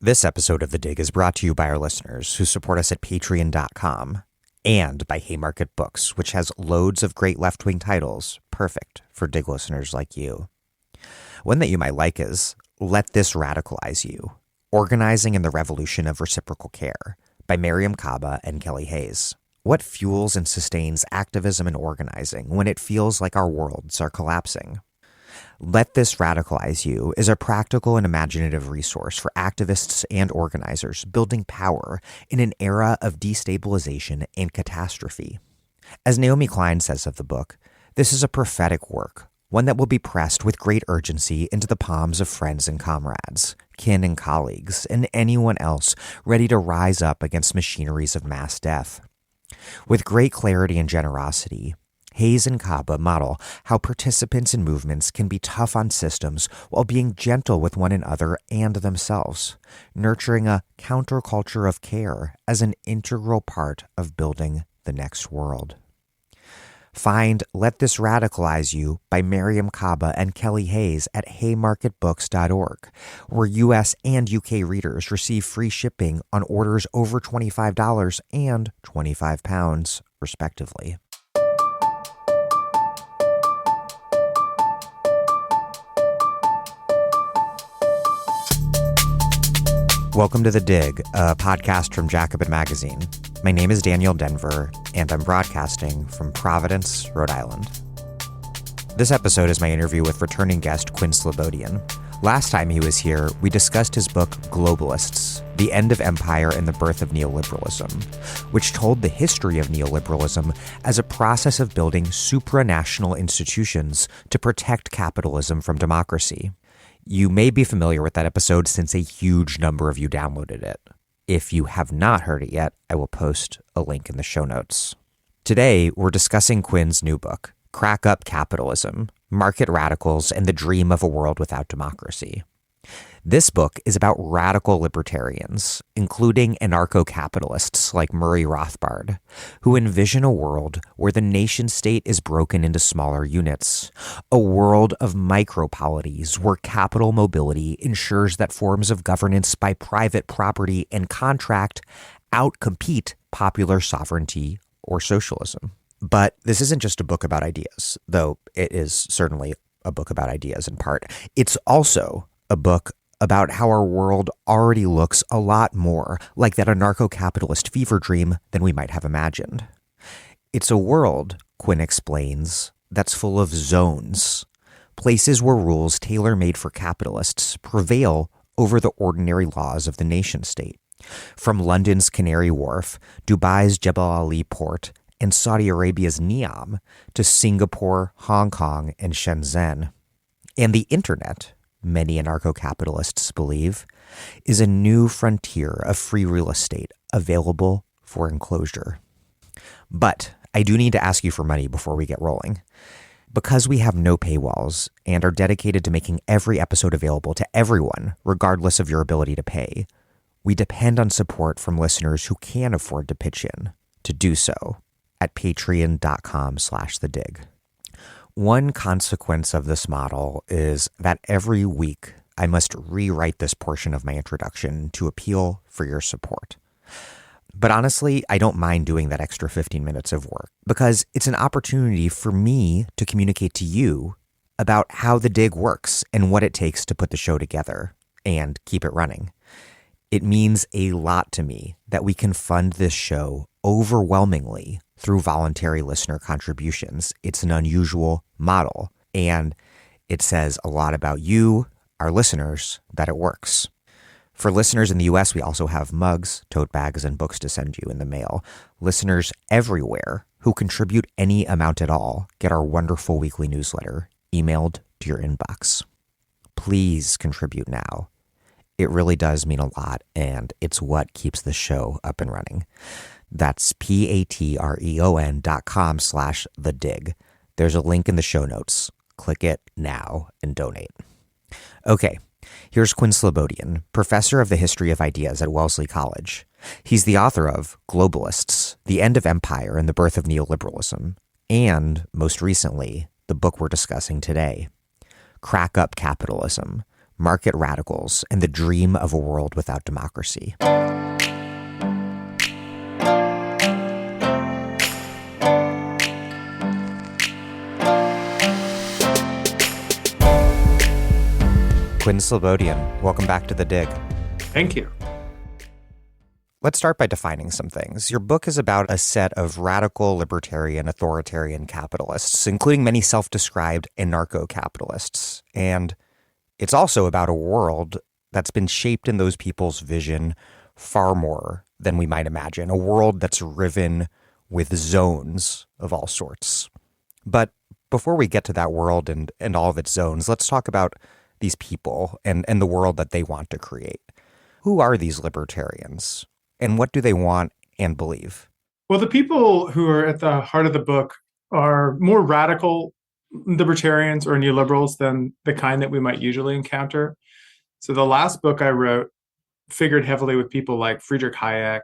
This episode of The Dig is brought to you by our listeners who support us at patreon.com and by Haymarket Books, which has loads of great left-wing titles, perfect for Dig listeners like you. One that you might like is Let This Radicalize You, Organizing in the Revolution of Reciprocal Care by Mariame Kaba and Kelly Hayes. What fuels and sustains activism and organizing when it feels like our worlds are collapsing? Let This Radicalize You is a practical and imaginative resource for activists and organizers building power in an era of destabilization and catastrophe. As Naomi Klein says of the book, this is a prophetic work, one that will be pressed with great urgency into the palms of friends and comrades, kin and colleagues, and anyone else ready to rise up against machineries of mass death. With great clarity and generosity, Hayes and Kaba model how participants in movements can be tough on systems while being gentle with one another and themselves, nurturing a counterculture of care as an integral part of building the next world. Find Let This Radicalize You by Mariame Kaba and Kelly Hayes at haymarketbooks.org, where U.S. and U.K. readers receive free shipping on orders over $25 and £25, respectively. Welcome to The Dig, a podcast from Jacobin Magazine. My name is Daniel Denver, and I'm broadcasting from Providence, Rhode Island. This episode is my interview with returning guest Quinn Slobodian. Last time he was here, we discussed his book, Globalists, The End of Empire and the Birth of Neoliberalism, which told the history of neoliberalism as a process of building supranational institutions to protect capitalism from democracy. You may be familiar with that episode since a huge number of you downloaded it. If you have not heard it yet, I will post a link in the show notes. Today, we're discussing Quinn's new book, Crack Up Capitalism, Market Radicals and the Dream of a World Without Democracy. This book is about radical libertarians, including anarcho-capitalists like Murray Rothbard, who envision a world where the nation-state is broken into smaller units, a world of micropolities where capital mobility ensures that forms of governance by private property and contract outcompete popular sovereignty or socialism. But this isn't just a book about ideas, though it is certainly a book about ideas in part. It's also a book about how our world already looks a lot more like that anarcho-capitalist fever dream than we might have imagined. It's a world, Quinn explains, that's full of zones, places where rules tailor-made for capitalists prevail over the ordinary laws of the nation-state. From London's Canary Wharf, Dubai's Jebel Ali port, and Saudi Arabia's Neom to Singapore, Hong Kong, and Shenzhen. And the internet, many anarcho-capitalists believe, is a new frontier of free real estate available for enclosure. But I do need to ask you for money before we get rolling. Because we have no paywalls and are dedicated to making every episode available to everyone, regardless of your ability to pay, we depend on support from listeners who can afford to pitch in. To do so at patreon.com/thedig. One consequence of this model is that every week I must rewrite this portion of my introduction to appeal for your support. But honestly, I don't mind doing that extra 15 minutes of work because it's an opportunity for me to communicate to you about how the dig works and what it takes to put the show together and keep it running. It means a lot to me that we can fund this show overwhelmingly through voluntary listener contributions. It's an unusual model, and it says a lot about you, our listeners, that it works. For listeners in the U.S., we also have mugs, tote bags, and books to send you in the mail. Listeners everywhere who contribute any amount at all get our wonderful weekly newsletter emailed to your inbox. Please contribute now. It really does mean a lot, and it's what keeps the show up and running. That's patreon.com/thedig. There's a link in the show notes. Click it now and donate. Okay, here's Quinn Slobodian, professor of the history of ideas at Wellesley College. He's the author of Globalists, The End of Empire and the Birth of Neoliberalism, and, most recently, the book we're discussing today, Crack Up Capitalism, Market Radicals and the Dream of a World Without Democracy. Quinn Slobodian, welcome back to The Dig. Thank you. Let's start by defining some things. Your book is about a set of radical, libertarian, authoritarian capitalists, including many self-described anarcho-capitalists. And it's also about a world that's been shaped in those people's vision far more than we might imagine, a world that's riven with zones of all sorts. But before we get to that world and all of its zones, let's talk about these people and the world that they want to create. Who are these libertarians and what do they want and believe? Well, the people who are at the heart of the book are more radical libertarians or neoliberals than the kind that we might usually encounter. So the last book I wrote figured heavily with people like Friedrich Hayek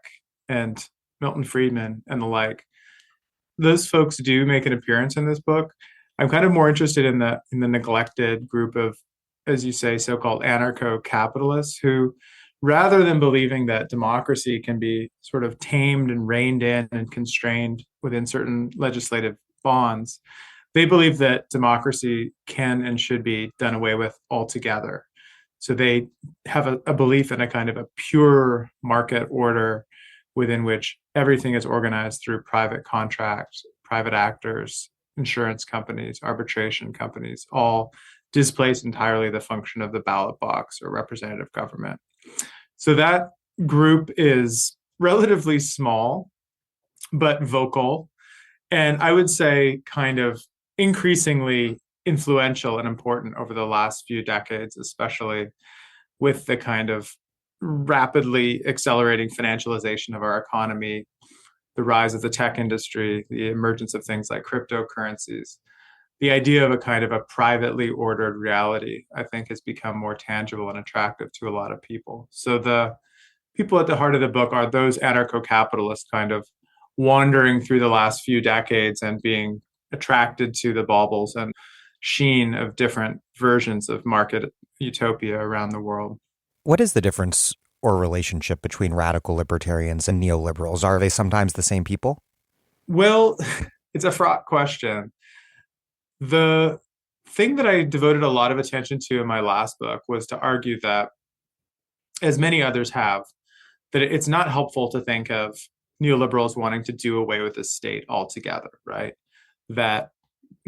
and Milton Friedman and the like. Those folks do make an appearance in this book. I'm kind of more interested in the neglected group of, as you say, so-called anarcho-capitalists who, rather than believing that democracy can be sort of tamed and reined in and constrained within certain legislative bonds, they believe that democracy can and should be done away with altogether. So they have a belief in a kind of a pure market order within which everything is organized through private contracts, private actors, insurance companies, arbitration companies, all displace entirely the function of the ballot box or representative government. So that group is relatively small, but vocal, and I would say kind of increasingly influential and important over the last few decades, especially with the kind of rapidly accelerating financialization of our economy, the rise of the tech industry, the emergence of things like cryptocurrencies. The idea of a kind of a privately ordered reality, I think, has become more tangible and attractive to a lot of people. So the people at the heart of the book are those anarcho-capitalists kind of wandering through the last few decades and being attracted to the baubles and sheen of different versions of market utopia around the world. What is the difference or relationship between radical libertarians and neoliberals? Are they sometimes the same people? Well, it's a fraught question. The thing that I devoted a lot of attention to in my last book was to argue that, as many others have, that it's not helpful to think of neoliberals wanting to do away with the state altogether, right? That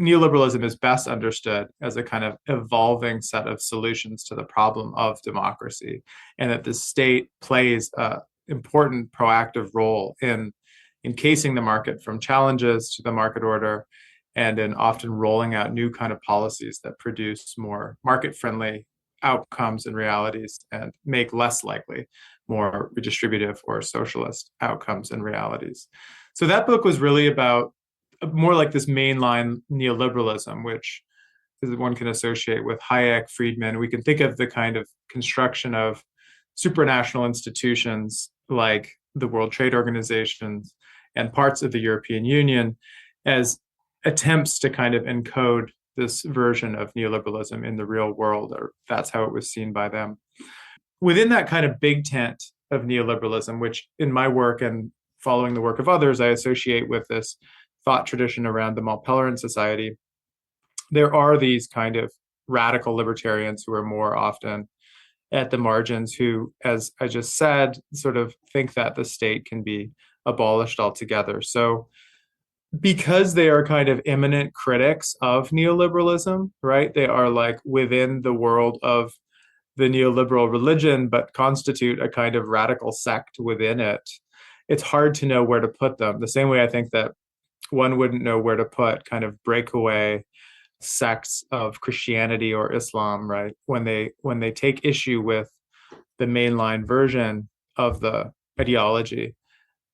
neoliberalism is best understood as a kind of evolving set of solutions to the problem of democracy, and that the state plays an important proactive role in encasing the market from challenges to the market order and in often rolling out new kind of policies that produce more market-friendly outcomes and realities and make less likely more redistributive or socialist outcomes and realities. So that book was really about more like this mainline neoliberalism, which one can associate with Hayek, Friedman. We can think of the kind of construction of supranational institutions like the World Trade Organization and parts of the European Union as attempts to kind of encode this version of neoliberalism in the real world, or that's how it was seen by them. Within that kind of big tent of neoliberalism, which in my work and following the work of others, I associate with this thought tradition around the Mont Pelerin Society, there are these kind of radical libertarians who are more often at the margins who, as I just said, sort of think that the state can be abolished altogether. So because they are kind of imminent critics of neoliberalism, right? They are like within the world of the neoliberal religion, but constitute a kind of radical sect within it. It's hard to know where to put them. The same way I think that one wouldn't know where to put kind of breakaway sects of Christianity or Islam, right? When they take issue with the mainline version of the ideology,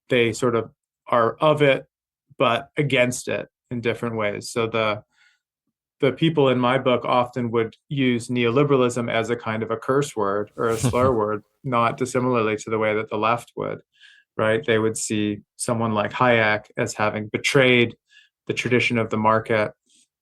they sort of are of it, but against it in different ways. So the people in my book often would use neoliberalism as a kind of a curse word or a slur word, not dissimilarly to the way that the left would, right? They would see someone like Hayek as having betrayed the tradition of the market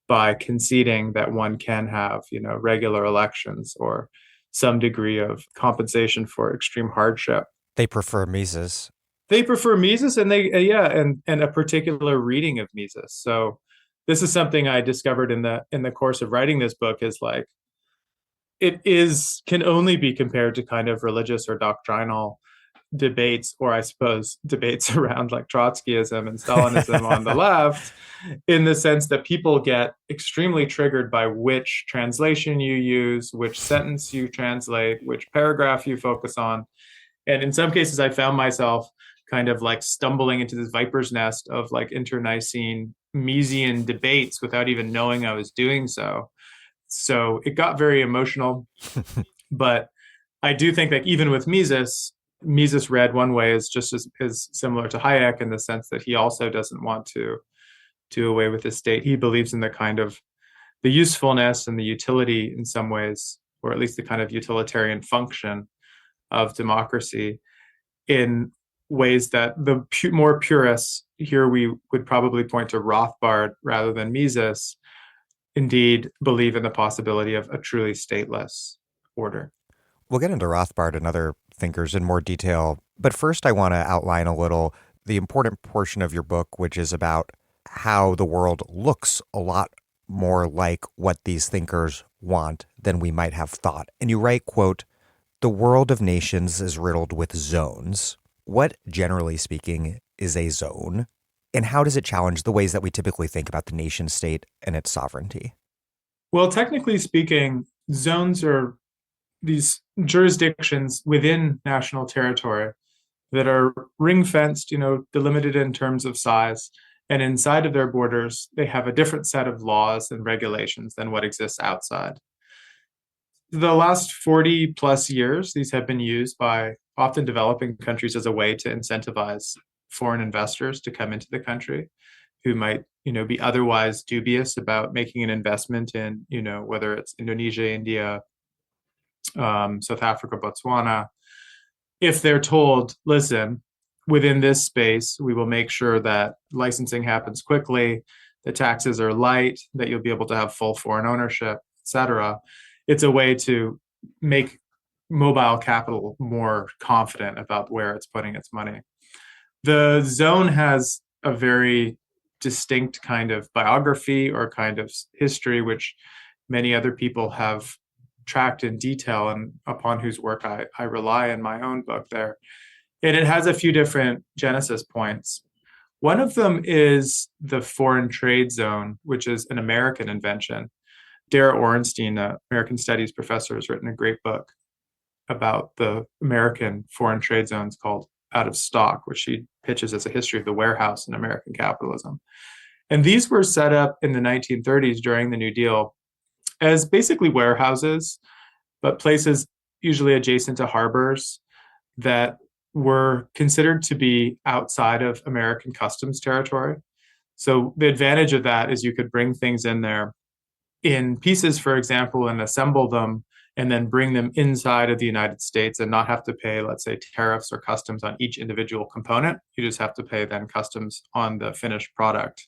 by conceding that one can have, regular elections or some degree of compensation for extreme hardship. They prefer Mises. They prefer Mises, and and a particular reading of Mises. So this is something I discovered in the course of writing this book, is like it is can only be compared to kind of religious or doctrinal debates, or I suppose debates around like Trotskyism and Stalinism on the left, in the sense that people get extremely triggered by which translation you use, which sentence you translate, which paragraph you focus on. And in some cases, I found myself kind of like stumbling into this viper's nest of like internecine Misesian debates without even knowing I was doing so. So it got very emotional. But I do think that even with Mises read one way is just as similar to Hayek, in the sense that he also doesn't want to do away with the state. He believes in the kind of the usefulness and the utility in some ways, or at least the kind of utilitarian function of democracy, in ways that the more purists, here we would probably point to Rothbard rather than Mises, indeed believe in the possibility of a truly stateless order. We'll get into Rothbard and other thinkers in more detail, but first I want to outline a little the important portion of your book, which is about how the world looks a lot more like what these thinkers want than we might have thought. And you write, quote, "The world of nations is riddled with zones. What, generally speaking, is a zone? And how does it challenge the ways that we typically think about the nation state and its sovereignty?" Well, technically speaking, zones are these jurisdictions within national territory that are ring fenced, delimited in terms of size. And inside of their borders, they have a different set of laws and regulations than what exists outside. The last 40 plus years, these have been used by often developing countries as a way to incentivize foreign investors to come into the country who might, be otherwise dubious about making an investment in, whether it's Indonesia, India, South Africa, Botswana. If they're told, listen, within this space, we will make sure that licensing happens quickly, the taxes are light, that you'll be able to have full foreign ownership, etc. It's a way to make mobile capital more confident about where it's putting its money. The zone has a very distinct kind of biography or kind of history, which many other people have tracked in detail and upon whose work I rely in my own book there. And it has a few different genesis points. One of them is the foreign trade zone, which is an American invention. Dara Orenstein, an American studies professor, has written a great book about the American foreign trade zones called Out of Stock, which she pitches as a history of the warehouse in American capitalism. And these were set up in the 1930s during the New Deal as basically warehouses, but places usually adjacent to harbors that were considered to be outside of American customs territory. So the advantage of that is you could bring things in there in pieces, for example, and assemble them and then bring them inside of the United States and not have to pay, let's say, tariffs or customs on each individual component. You just have to pay then customs on the finished product.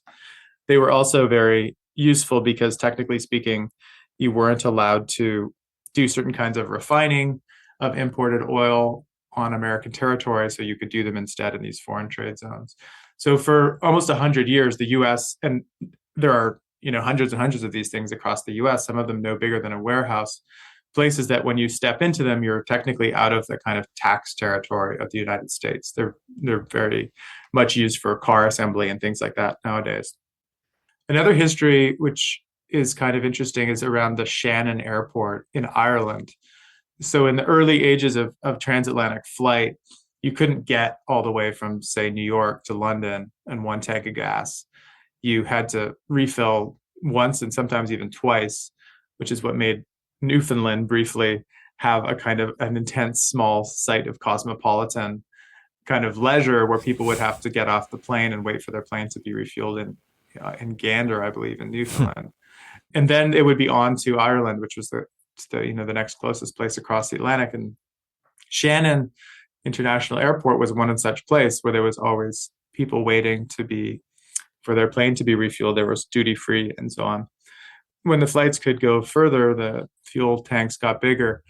They were also very useful because, technically speaking, you weren't allowed to do certain kinds of refining of imported oil on American territory, so you could do them instead in these foreign trade zones. So for almost 100 years, the U.S., and there are hundreds and hundreds of these things across the U.S., some of them no bigger than a warehouse, places that when you step into them, you're technically out of the kind of tax territory of the United States. They're very much used for car assembly and things like that nowadays. Another history, which is kind of interesting, is around the Shannon Airport in Ireland. So in the early ages of transatlantic flight, you couldn't get all the way from, say, New York to London in one tank of gas. You had to refill once and sometimes even twice, which is what made Newfoundland briefly have a kind of an intense small site of cosmopolitan kind of leisure where people would have to get off the plane and wait for their plane to be refueled in Gander, I believe, in Newfoundland. And then it would be on to Ireland, which was the next closest place across the Atlantic. And Shannon International Airport was one such place where there was always people waiting for their plane to be refueled. There was duty free and so on. When the flights could go further, the fuel tanks got bigger.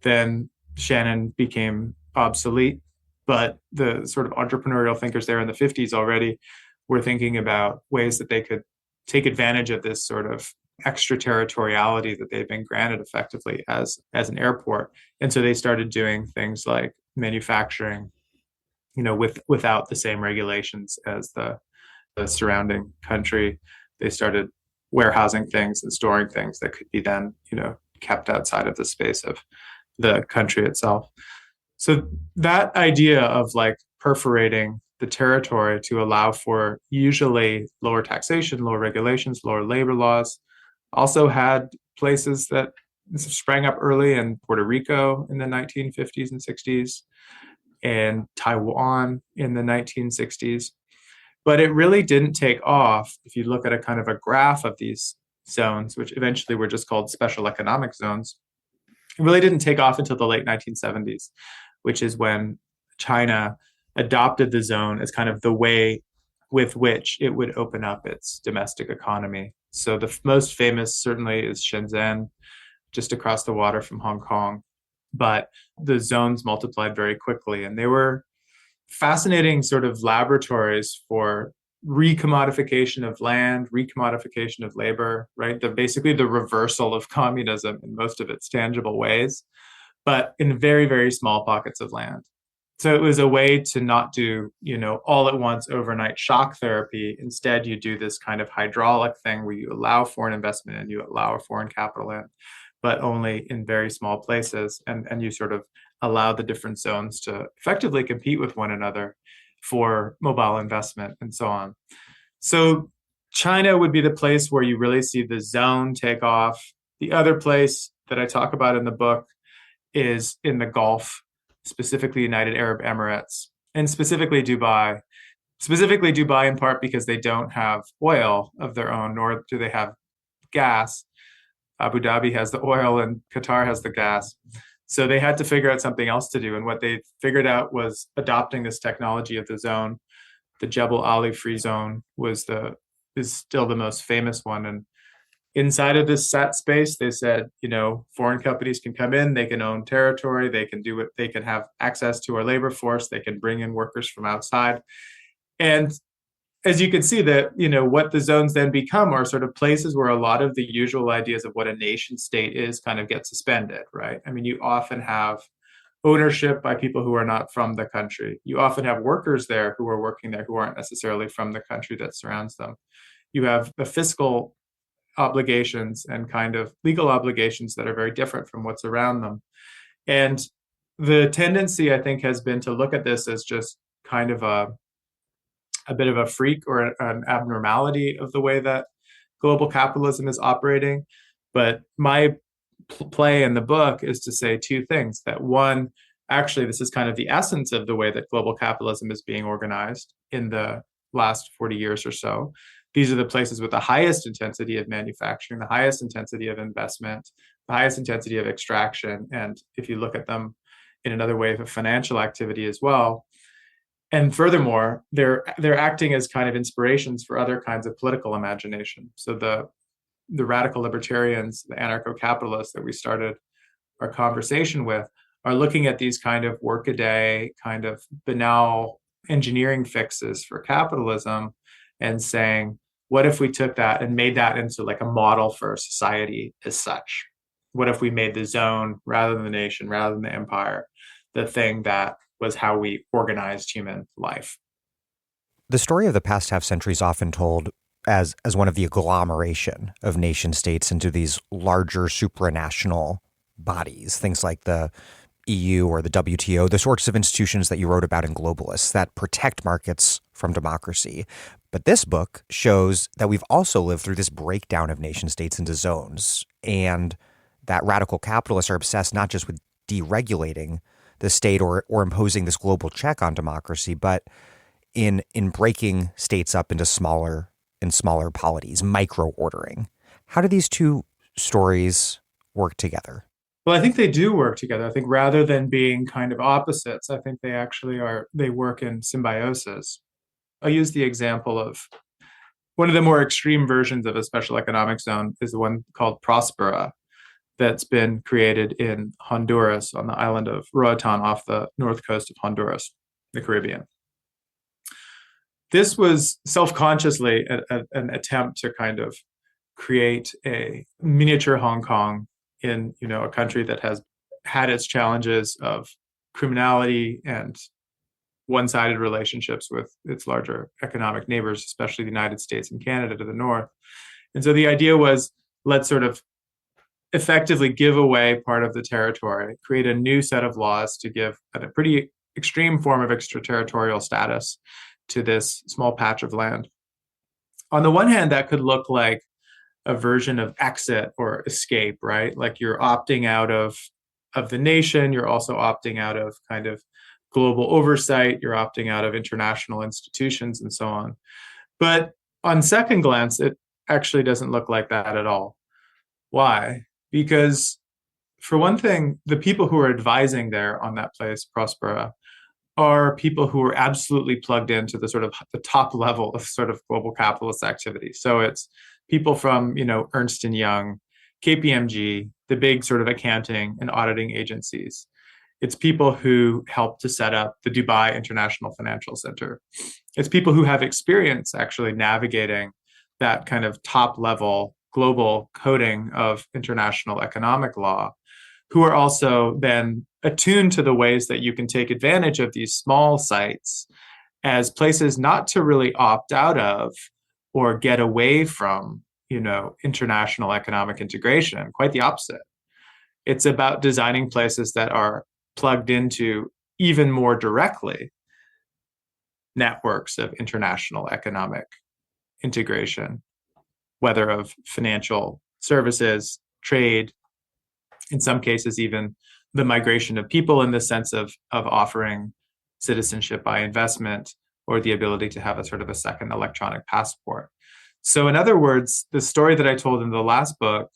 then Shannon became obsolete. But the sort of entrepreneurial thinkers there in the 50s already were thinking about ways that they could take advantage of this sort of extraterritoriality that they've been granted effectively as an airport. And so they started doing things like manufacturing, without the same regulations as the surrounding country. They started warehousing things and storing things that could be then, kept outside of the space of the country itself. So that idea of like perforating the territory to allow for usually lower taxation, lower regulations, lower labor laws, also had places that sprang up early in Puerto Rico in the 1950s and 60s and Taiwan in the 1960s. But it really didn't take off if you look at a kind of a graph of these zones, which eventually were just called special economic zones. It really didn't take off until the late 1970s, which is when China adopted the zone as kind of the way with which it would open up its domestic economy. So the most famous certainly is Shenzhen, just across the water from Hong Kong. But the zones multiplied very quickly, and they were fascinating sort of laboratories for recommodification of land, recommodification of labor, right? Basically the reversal of communism in most of its tangible ways, but in very, very small pockets of land. So it was a way to not do, all at once overnight shock therapy. Instead, you do this kind of hydraulic thing where you allow foreign investment and you allow foreign capital in, but only in very small places. And you sort of allow the different zones to effectively compete with one another for mobile investment and so on. So China would be the place where you really see the zone take off. The other place that I talk about in the book is in the Gulf, specifically United Arab Emirates, and specifically Dubai. Specifically Dubai in part because they don't have oil of their own, nor do they have gas. Abu Dhabi has the oil and Qatar has the gas. So they had to figure out something else to do. And what they figured out was adopting this technology of the zone. The Jebel Ali Free Zone is still the most famous one. And inside of this set space, they said, foreign companies can come in, they can own territory, they can do it, they can have access to our labor force, they can bring in workers from outside. And as you can see that, what the zones then become are sort of places where a lot of the usual ideas of what a nation state is kind of get suspended, right? I mean, you often have ownership by people who are not from the country. You often have workers there who are working there who aren't necessarily from the country that surrounds them. You have the fiscal obligations and kind of legal obligations that are very different from what's around them. And the tendency, I think, has been to look at this as just kind of a bit of a freak or an abnormality of the way that global capitalism is operating. But my play in the book is to say two things. That one, actually, this is kind of the essence of the way that global capitalism is being organized in the last 40 years or so. These are the places with the highest intensity of manufacturing, the highest intensity of investment, the highest intensity of extraction. And if you look at them in another way of financial activity as well. And furthermore, they're acting as kind of inspirations for other kinds of political imagination. So the radical libertarians, the anarcho-capitalists that we started our conversation with, are looking at these kind of workaday, kind of banal engineering fixes for capitalism and saying, what if we took that and made that into like a model for a society as such? What if we made the zone, rather than the nation, rather than the empire, the thing that was how we organized human life? The story of the past half century is often told as one of the agglomeration of nation states into these larger supranational bodies, things like the EU or the WTO, the sorts of institutions that you wrote about in Globalists that protect markets from democracy. But this book shows that we've also lived through this breakdown of nation states into zones, and that radical capitalists are obsessed not just with deregulating the state or imposing this global check on democracy, but in breaking states up into smaller and smaller polities, micro ordering. How do these two stories work together? Well, I think they do work together. I think rather than being kind of opposites, I think they actually they work in symbiosis. I'll use the example of one of the more extreme versions of a special economic zone is the one called Prospera. that's been created in Honduras on the island of Roatan off the north coast of Honduras, the Caribbean. This was self-consciously an attempt to kind of create a miniature Hong Kong in, a country that has had its challenges of criminality and one-sided relationships with its larger economic neighbors, especially the United States and Canada to the north. And so the idea was, let's sort of effectively give away part of the territory, create a new set of laws to give a pretty extreme form of extraterritorial status to this small patch of land. On the one hand, that could look like a version of exit or escape, right? Like you're opting out of the nation, you're also opting out of kind of global oversight, you're opting out of international institutions and so on. But on second glance, it actually doesn't look like that at all. Why? Because for one thing, the people who are advising there on that place, Prospera, are people who are absolutely plugged into the sort of the top level of sort of global capitalist activity. So it's people from, Ernst & Young, KPMG, the big sort of accounting and auditing agencies. It's people who helped to set up the Dubai International Financial Center. It's people who have experience actually navigating that kind of top level global coding of international economic law, who are also then attuned to the ways that you can take advantage of these small sites as places not to really opt out of or get away from, international economic integration. Quite the opposite. It's about designing places that are plugged into even more directly networks of international economic integration, whether of financial services, trade, in some cases, even the migration of people in the sense of offering citizenship by investment or the ability to have a sort of a second electronic passport. So in other words, the story that I told in the last book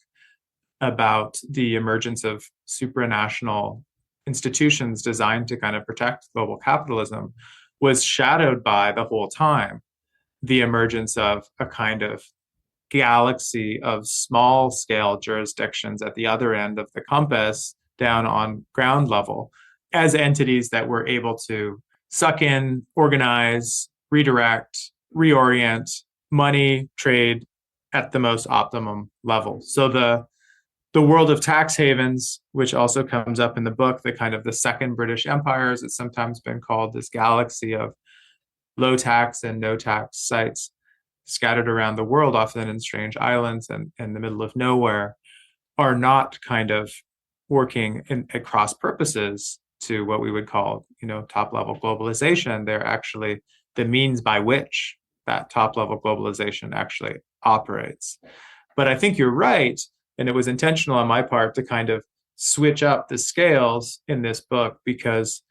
about the emergence of supranational institutions designed to kind of protect global capitalism was shadowed by the whole time the emergence of a kind of galaxy of small scale jurisdictions at the other end of the compass down on ground level as entities that were able to suck in, organize, redirect, reorient money, trade at the most optimum level. So the world of tax havens, which also comes up in the book, the kind of the second British Empire, as it's sometimes been called, this galaxy of low tax and no tax sites scattered around the world, often in strange islands and in the middle of nowhere, are not kind of working at cross purposes to what we would call, top level globalization. They're actually the means by which that top level globalization actually operates. But I think you're right, and it was intentional on my part to kind of switch up the scales in this book because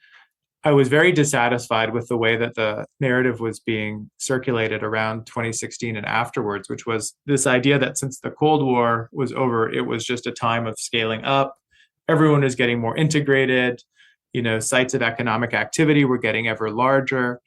I was very dissatisfied with the way that the narrative was being circulated around 2016 and afterwards, which was this idea that since the Cold War was over, it was just a time of scaling up. Everyone was getting more integrated. Sites of economic activity were getting ever larger.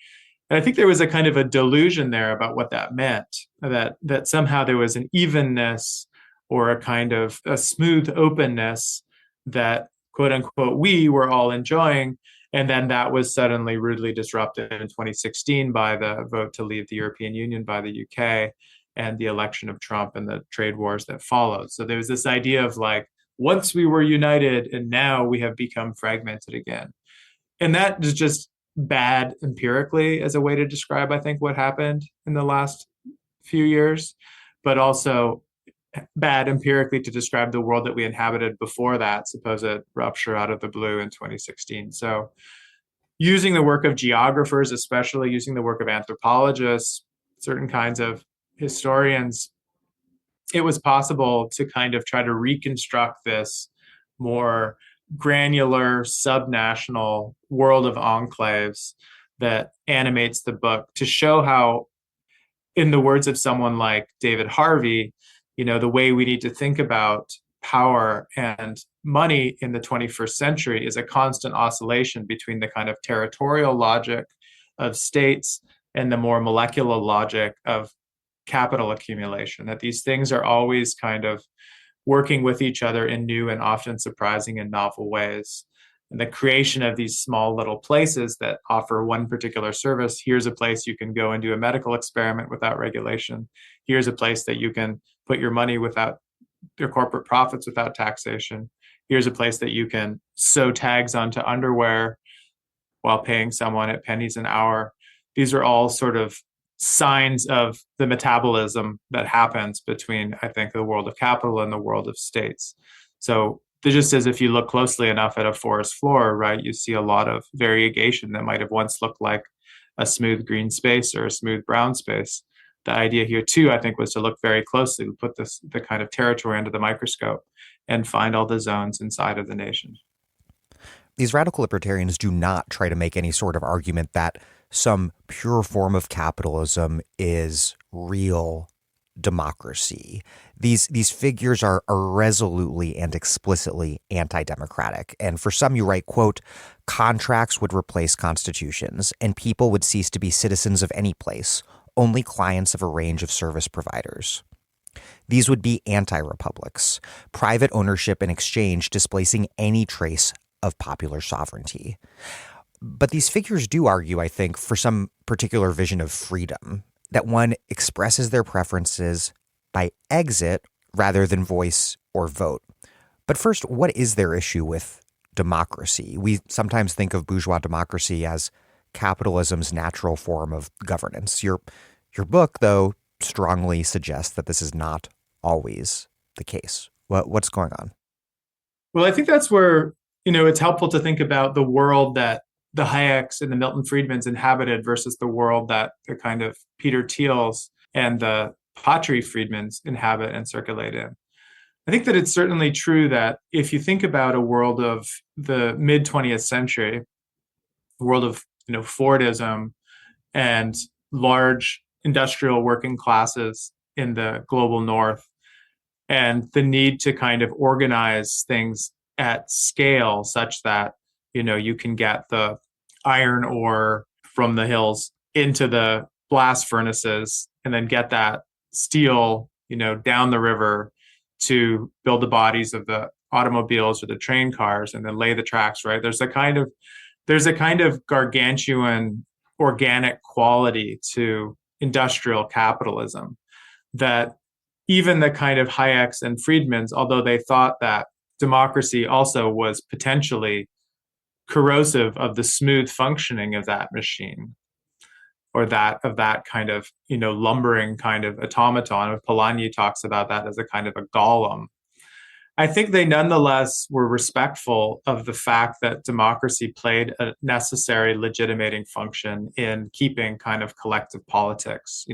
And I think there was a kind of a delusion there about what that meant, that somehow there was an evenness or a kind of a smooth openness that, quote unquote, we were all enjoying. And then that was suddenly rudely disrupted in 2016 by the vote to leave the European Union by the UK and the election of Trump and the trade wars that followed. So there was this idea of like, once we were united and now we have become fragmented again. And that is just bad empirically as a way to describe, I think, what happened in the last few years, but also bad empirically to describe the world that we inhabited before that supposed rupture out of the blue in 2016. So using the work of geographers, especially using the work of anthropologists, certain kinds of historians, it was possible to kind of try to reconstruct this more granular, subnational world of enclaves that animates the book to show how, in the words of someone like David Harvey, the way we need to think about power and money in the 21st century is a constant oscillation between the kind of territorial logic of states and the more molecular logic of capital accumulation, that these things are always kind of working with each other in new and often surprising and novel ways. And the creation of these small little places that offer one particular service. Here's a place you can go and do a medical experiment without regulation. Here's a place that you can put your money without your corporate profits without taxation. Here's a place that you can sew tags onto underwear while paying someone at pennies an hour. These are all sort of signs of the metabolism that happens between, I think, the world of capital and the world of states. So just as if you look closely enough at a forest floor, right, you see a lot of variegation that might have once looked like a smooth green space or a smooth brown space. The idea here too, I think, was to look very closely, put the kind of territory under the microscope and find all the zones inside of the nation. These radical libertarians do not try to make any sort of argument that some pure form of capitalism is real democracy. These figures are resolutely and explicitly anti-democratic. And for some, you write, quote, contracts would replace constitutions and people would cease to be citizens of any place, only clients of a range of service providers. These would be anti-republics, private ownership and exchange displacing any trace of popular sovereignty. But these figures do argue, I think, for some particular vision of freedom, that one expresses their preferences by exit rather than voice or vote. But first, what is their issue with democracy? We sometimes think of bourgeois democracy as capitalism's natural form of governance. Your book, though, strongly suggests that this is not always the case. What's going on? Well, I think that's where, it's helpful to think about the world that the Hayeks and the Milton Friedmans inhabited versus the world that the kind of Peter Thiels and the Patry Friedmans inhabit and circulate in. I think that it's certainly true that if you think about a world of the mid 20th century, a world of Fordism and large industrial working classes in the global north, and the need to kind of organize things at scale such that you can get the iron ore from the hills into the blast furnaces and then get that steel down the river to build the bodies of the automobiles or the train cars and then lay the tracks, right? There's a kind of gargantuan organic quality to industrial capitalism that even the kind of Hayeks and Friedmans, although they thought that democracy also was potentially corrosive of the smooth functioning of that machine, or that kind of lumbering kind of automaton. Polanyi talks about that as a kind of a golem. I think they nonetheless were respectful of the fact that democracy played a necessary legitimating function in keeping kind of collective politics,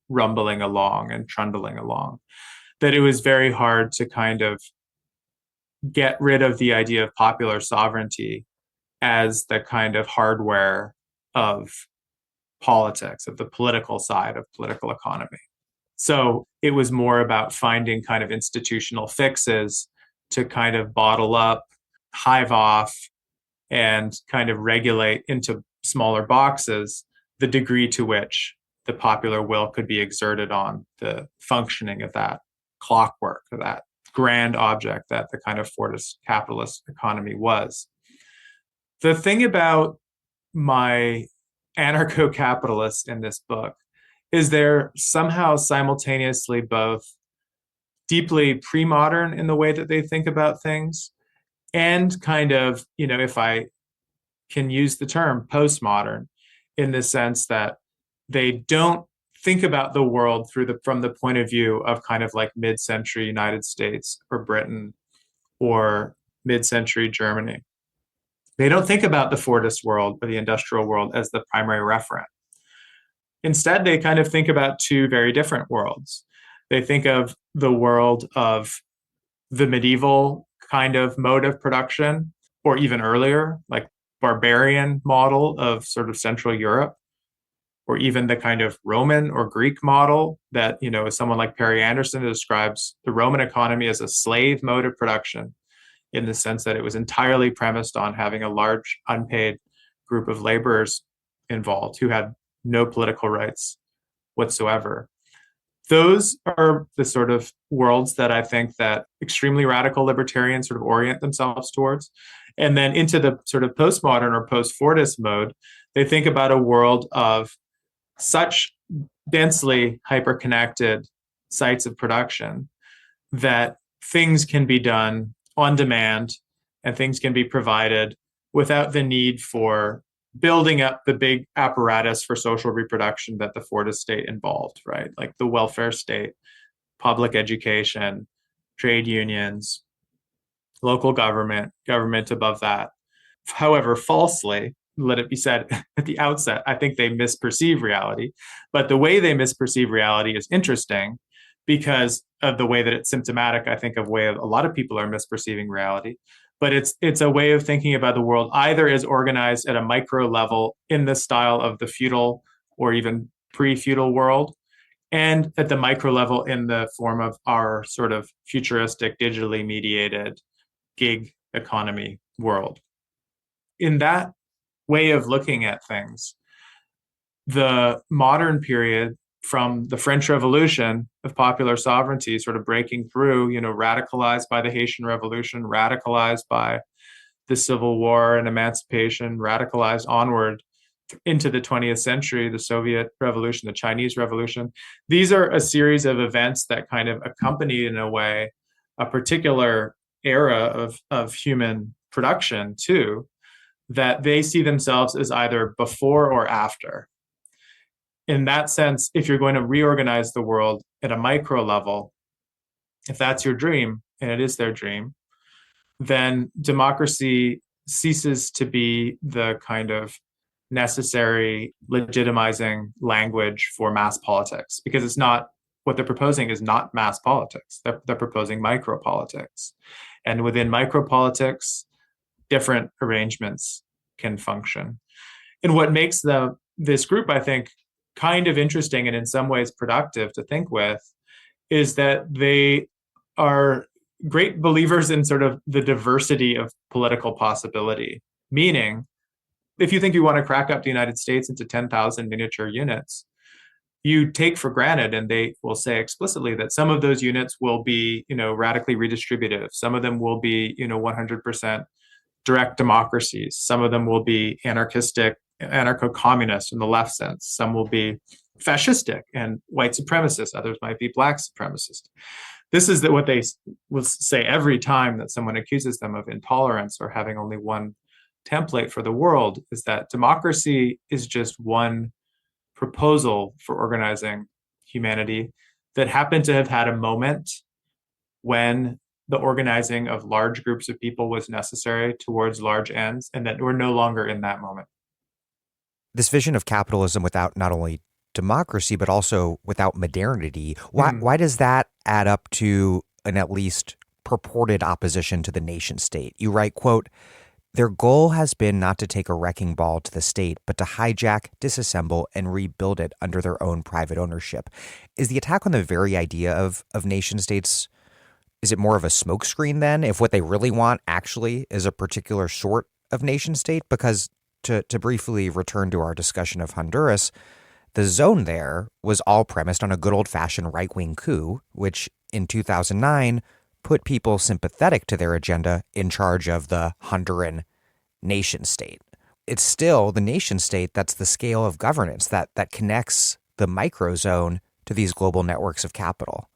rumbling along and trundling along. That it was very hard to kind of get rid of the idea of popular sovereignty as the kind of hardware of politics, of the political side of political economy. So it was more about finding kind of institutional fixes to kind of bottle up, hive off, and kind of regulate into smaller boxes the degree to which the popular will could be exerted on the functioning of that clockwork, of that grand object that the kind of Fordist capitalist economy was. The thing about my anarcho-capitalists in this book is they're somehow simultaneously both deeply pre-modern in the way that they think about things and kind of, if I can use the term, postmodern, in the sense that they don't think about the world from the point of view of kind of like mid-century United States or Britain or mid-century Germany. They don't think about the Fordist world or the industrial world as the primary referent. Instead, they kind of think about two very different worlds. They think of the world of the medieval kind of mode of production, or even earlier, like barbarian model of sort of Central Europe, or even the kind of Roman or Greek model that, as someone like Perry Anderson describes the Roman economy as a slave mode of production, in the sense that it was entirely premised on having a large unpaid group of laborers involved who had no political rights whatsoever. Those are the sort of worlds that I think that extremely radical libertarians sort of orient themselves towards. And then into the sort of postmodern or post-Fordist mode, they think about a world of such densely hyperconnected sites of production that things can be done on demand and things can be provided without the need for building up the big apparatus for social reproduction that the Fordist state involved, right? Like the welfare state, public education, trade unions, local government, government above that. However, falsely, let it be said at the outset, I think they misperceive reality. But the way they misperceive reality is interesting because of the way that it's symptomatic, I think, of way a lot of people are misperceiving reality. But it's a way of thinking about the world either as organized at a micro level in the style of the feudal or even pre-feudal world, and at the micro level in the form of our sort of futuristic, digitally mediated gig economy world. In that way of looking at things, the modern period from the French Revolution of popular sovereignty sort of breaking through, radicalized by the Haitian Revolution, radicalized by the Civil War and emancipation, radicalized onward into the 20th century, the Soviet Revolution, the Chinese Revolution. These are a series of events that kind of accompany, in a way, a particular era of human production, too, that they see themselves as either before or after. In that sense, if you're going to reorganize the world at a micro level, if that's your dream, and it is their dream, then democracy ceases to be the kind of necessary legitimizing language for mass politics, because it's not, what they're proposing is not mass politics. They're proposing micro politics. And within micro politics, different arrangements can function. And what makes this group, I think, kind of interesting and in some ways productive to think with is that they are great believers in sort of the diversity of political possibility. Meaning, if you think you want to crack up the United States into 10,000 miniature units, you take for granted, and they will say explicitly, that some of those units will be, radically redistributive. Some of them will be, 100% direct democracies. Some of them will be anarchistic, anarcho-communist in the left sense. Some will be fascistic and white supremacist. Others might be black supremacist. This is what they will say every time that someone accuses them of intolerance or having only one template for the world, is that democracy is just one proposal for organizing humanity that happened to have had a moment when the organizing of large groups of people was necessary towards large ends, and that we're no longer in that moment. This vision of capitalism without not only democracy, but also without modernity, why does that add up to an at least purported opposition to the nation state? You write, quote, "Their goal has been not to take a wrecking ball to the state, but to hijack, disassemble, and rebuild it under their own private ownership." Is the attack on the very idea of nation states, is it more of a smokescreen then, if what they really want actually is a particular sort of nation state? Because to briefly return to our discussion of Honduras, the zone there was all premised on a good old-fashioned right-wing coup, which in 2009 put people sympathetic to their agenda in charge of the Honduran nation state. It's still the nation state that's the scale of governance that connects the microzone to these global networks of capital.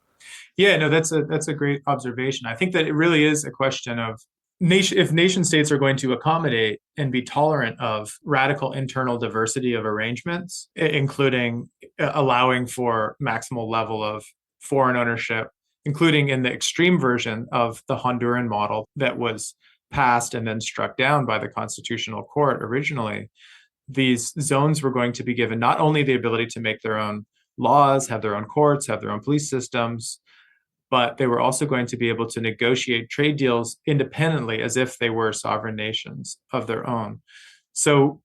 Yeah, no, that's a great observation. I think that it really is a question of if nation states are going to accommodate and be tolerant of radical internal diversity of arrangements, including allowing for maximal level of foreign ownership, including in the extreme version of the Honduran model that was passed and then struck down by the Constitutional Court originally, these zones were going to be given not only the ability to make their own laws, have their own courts, have their own police systems, but they were also going to be able to negotiate trade deals independently as if they were sovereign nations of their own. So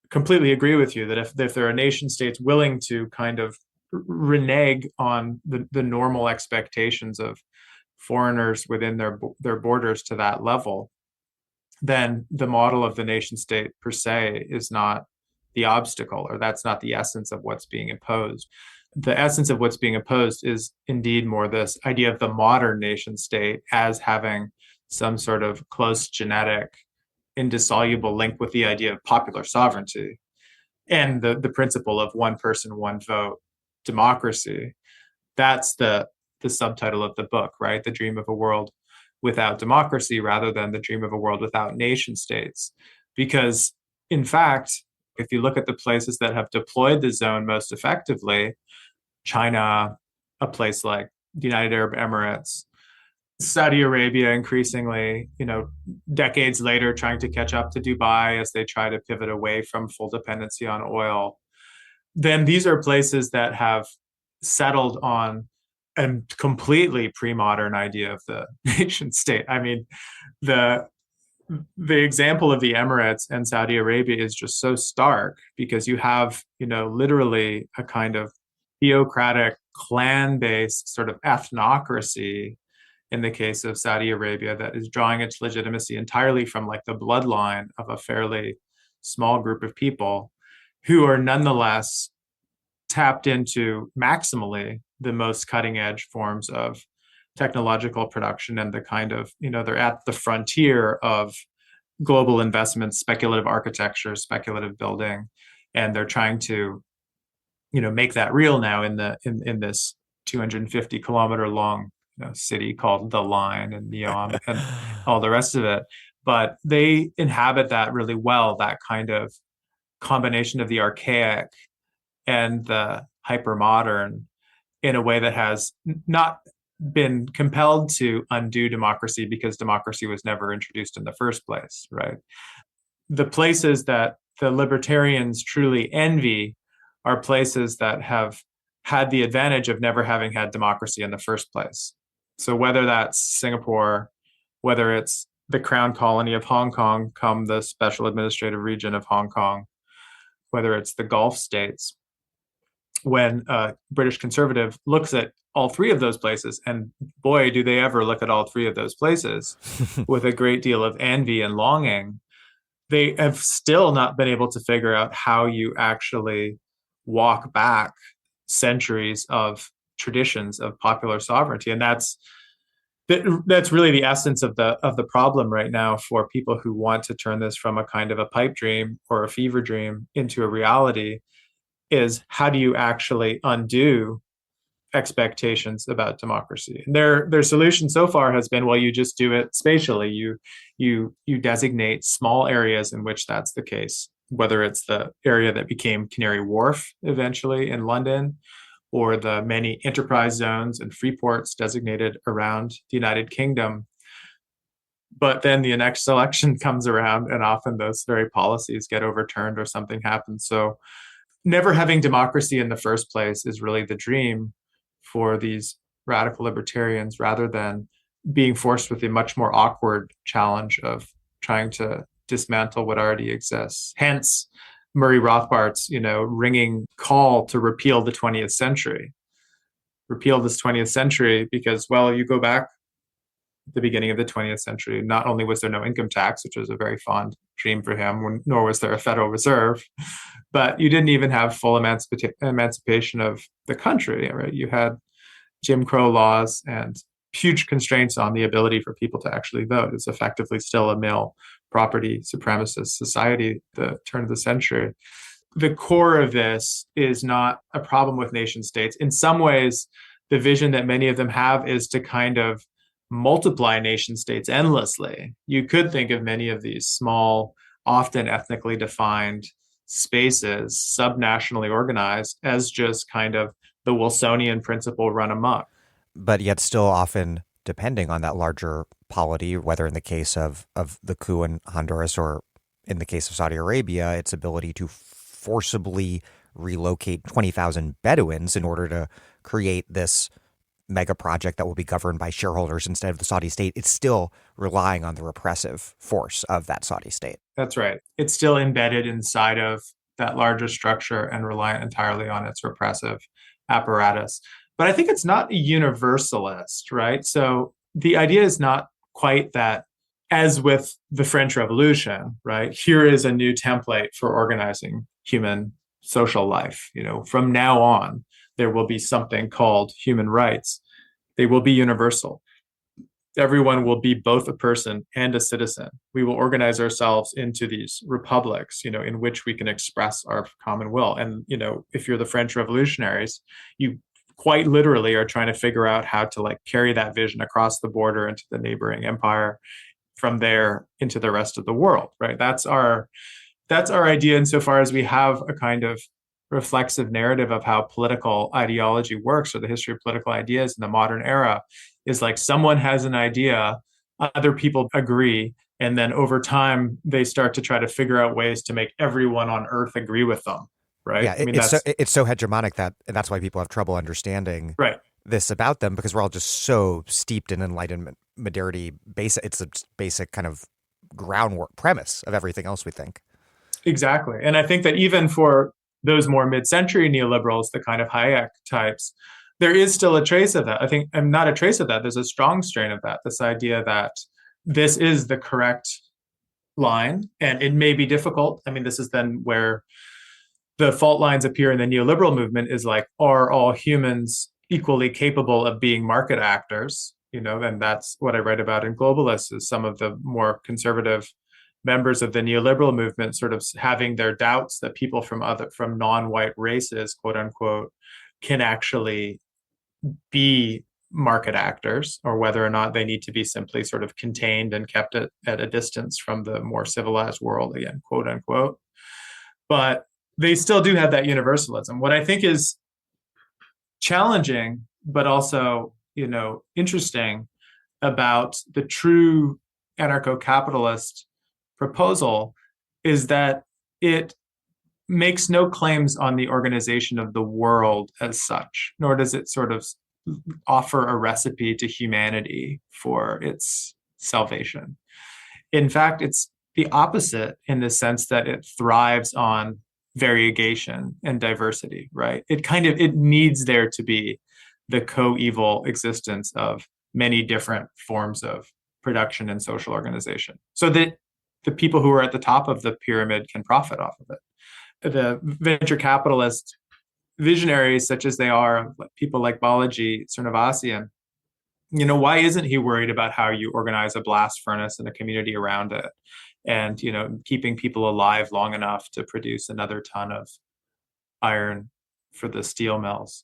completely agree with you that if there are nation states willing to kind of renege on the normal expectations of foreigners within their borders to that level, then the model of the nation state per se is not the obstacle, or that's not the essence of what's being imposed. the essence of what's being opposed is indeed more this idea of the modern nation state as having some sort of close genetic, indissoluble link with the idea of popular sovereignty and the principle of one person, one vote democracy. That's the subtitle of the book, right? The dream of a world without democracy rather than the dream of a world without nation states. Because in fact, if you look at the places that have deployed the zone most effectively, China, a place like the United Arab Emirates, Saudi Arabia increasingly, decades later trying to catch up to Dubai as they try to pivot away from full dependency on oil, then these are places that have settled on a completely pre-modern idea of the nation state. I mean, the the example of the Emirates and Saudi Arabia is just so stark because you have, literally a kind of theocratic clan-based sort of ethnocracy in the case of Saudi Arabia that is drawing its legitimacy entirely from like the bloodline of a fairly small group of people who are nonetheless tapped into maximally the most cutting edge forms of technological production and the kind of, they're at the frontier of global investments, speculative architecture, speculative building, and they're trying to, make that real now in this 250-kilometer long city called The Line and Neom and all the rest of it. But they inhabit that really well, that kind of combination of the archaic and the hypermodern in a way that has not been compelled to undo democracy because democracy was never introduced in the first place, right? The places that the libertarians truly envy are places that have had the advantage of never having had democracy in the first place. So whether that's Singapore, whether it's the Crown Colony of Hong Kong, come the Special Administrative Region of Hong Kong, whether it's the Gulf states, when a British conservative looks at all three of those places, and boy, do they ever look at all three of those places with a great deal of envy and longing, they have still not been able to figure out how you actually walk back centuries of traditions of popular sovereignty. And that's really the essence of the problem right now for people who want to turn this from a kind of a pipe dream or a fever dream into a reality is how do you actually undo expectations about democracy? And their solution so far has been, well, you just do it spatially. You designate small areas in which that's the case, whether it's the area that became Canary Wharf eventually in London, or the many enterprise zones and free ports designated around the United Kingdom. But then the next election comes around and often those very policies get overturned or something happens. So never having democracy in the first place is really the dream for these radical libertarians, rather than being forced with the much more awkward challenge of trying to dismantle what already exists. Hence, Murray Rothbard's, ringing call to repeal the 20th century. Repeal this 20th century because, well, you go back at the beginning of the 20th century, not only was there no income tax, which was a very fond dream for him, nor was there a Federal Reserve, but you didn't even have full emancipation of the country, right? You had Jim Crow laws and huge constraints on the ability for people to actually vote. It's effectively still a male property supremacist society at the turn of the century. The core of this is not a problem with nation states. In some ways, the vision that many of them have is to kind of multiply nation states endlessly. You could think of many of these small, often ethnically defined spaces, subnationally organized, as just kind of the Wilsonian principle run amok. But yet still often depending on that larger polity, whether in the case of the coup in Honduras or in the case of Saudi Arabia, its ability to forcibly relocate 20,000 Bedouins in order to create this mega project that will be governed by shareholders instead of the Saudi state. It's still relying on the repressive force of that Saudi state. That's right. It's still embedded inside of that larger structure and reliant entirely on its repressive apparatus. But I think it's not a universalist, right? So the idea is not quite that, as with the French Revolution, right? Here is a new template for organizing human social life. From now on, there will be something called human rights. They will be universal. Everyone will be both a person and a citizen. We will organize ourselves into these republics, in which we can express our common will. And, if you're the French revolutionaries, you quite literally are trying to figure out how to carry that vision across the border into the neighboring empire, from there into the rest of the world, right? That's our idea, insofar as we have a kind of reflexive narrative of how political ideology works, or the history of political ideas in the modern era, is someone has an idea, other people agree, and then over time they start to try to figure out ways to make everyone on earth agree with them, right? Yeah, it's so hegemonic that's why people have trouble understanding right. this about them, because we're all just so steeped in Enlightenment modernity. It's a basic kind of groundwork premise of everything else we think. Exactly. And I think that even for those more mid-century neoliberals, the kind of Hayek types, there is still a trace of that. I think, and not a trace of that, there's a strong strain of that, this idea that this is the correct line, and it may be difficult. I mean, this is then where the fault lines appear in the neoliberal movement, is are all humans equally capable of being market actors? And that's what I write about in Globalists, is some of the more conservative members of the neoliberal movement sort of having their doubts that people from non-white races, quote unquote, can actually be market actors, or whether or not they need to be simply sort of contained and kept at a distance from the more civilized world, again, quote unquote. But they still do have that universalism. What I think is challenging, but also, interesting about the true anarcho-capitalist proposal, is that it makes no claims on the organization of the world as such, nor does it sort of offer a recipe to humanity for its salvation. In fact, it's the opposite, in the sense that it thrives on variegation and diversity, right? It needs there to be the coeval existence of many different forms of production and social organization, so that the people who are at the top of the pyramid can profit off of it. The venture capitalist visionaries, such as they are, people like Balaji Srinivasan, why isn't he worried about how you organize a blast furnace and a community around it, and keeping people alive long enough to produce another ton of iron for the steel mills?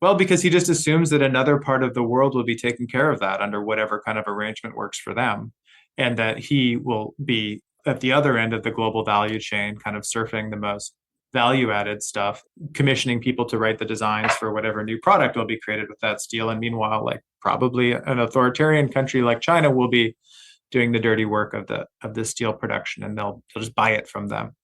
Well, because he just assumes that another part of the world will be taking care of that under whatever kind of arrangement works for them, and that he will be at the other end of the global value chain, kind of surfing the most value-added stuff, commissioning people to write the designs for whatever new product will be created with that steel. And meanwhile, probably an authoritarian country like China will be doing the dirty work of the steel production, and they'll just buy it from them.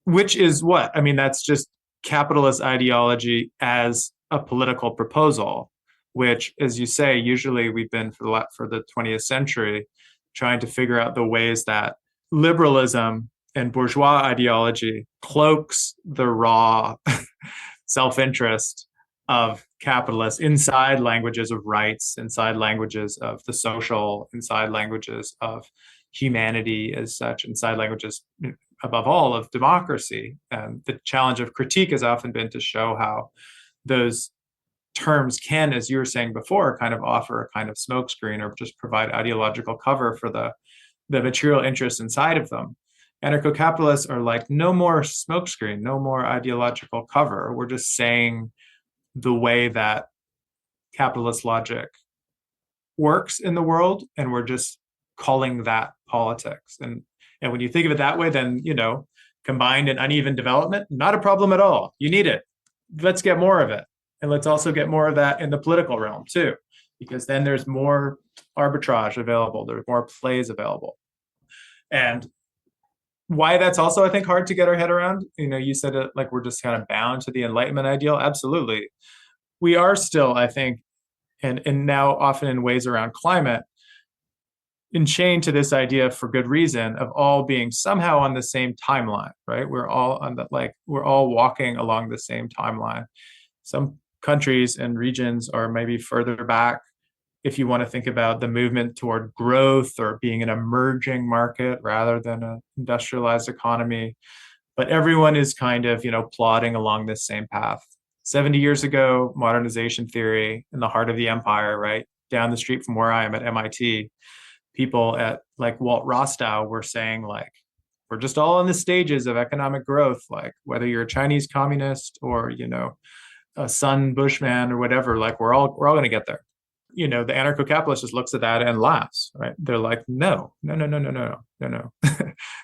Which is what? I mean, that's just capitalist ideology as a political proposal, which, as you say, usually we've been for the 20th century trying to figure out the ways that liberalism and bourgeois ideology cloaks the raw self-interest of capitalists inside languages of rights, inside languages of the social, inside languages of humanity as such, inside languages, above all, of democracy. And the challenge of critique has often been to show how those terms can, as you were saying before, kind of offer a kind of smokescreen, or just provide ideological cover for the material interests inside of them. Anarcho-capitalists are no more smokescreen, no more ideological cover. We're just saying the way that capitalist logic works in the world, and we're just calling that politics. And when you think of it that way, then, combined and uneven development, not a problem at all. You need it. Let's get more of it. And let's also get more of that in the political realm too, because then there's more arbitrage available. There's more plays available. And why that's also, I think, hard to get our head around. You said it we're just kind of bound to the Enlightenment ideal. Absolutely. We are still, I think, and now often in ways around climate, enchained to this idea, for good reason, of all being somehow on the same timeline, right? We're all we're all walking along the same timeline. Some countries and regions are maybe further back, if you want to think about the movement toward growth or being an emerging market rather than an industrialized economy. but everyone is kind of, plodding along this same path. 70 years ago, modernization theory in the heart of the empire, right? Down the street from where I am at MIT, people at like Walt Rostow were saying like, we're just all in the stages of economic growth, like whether you're a Chinese communist or, a Sun Bushman or whatever, like we're all going to get there. The anarcho-capitalist just looks at that and laughs, right? They're like, no, no, no, no, no, no, no, no.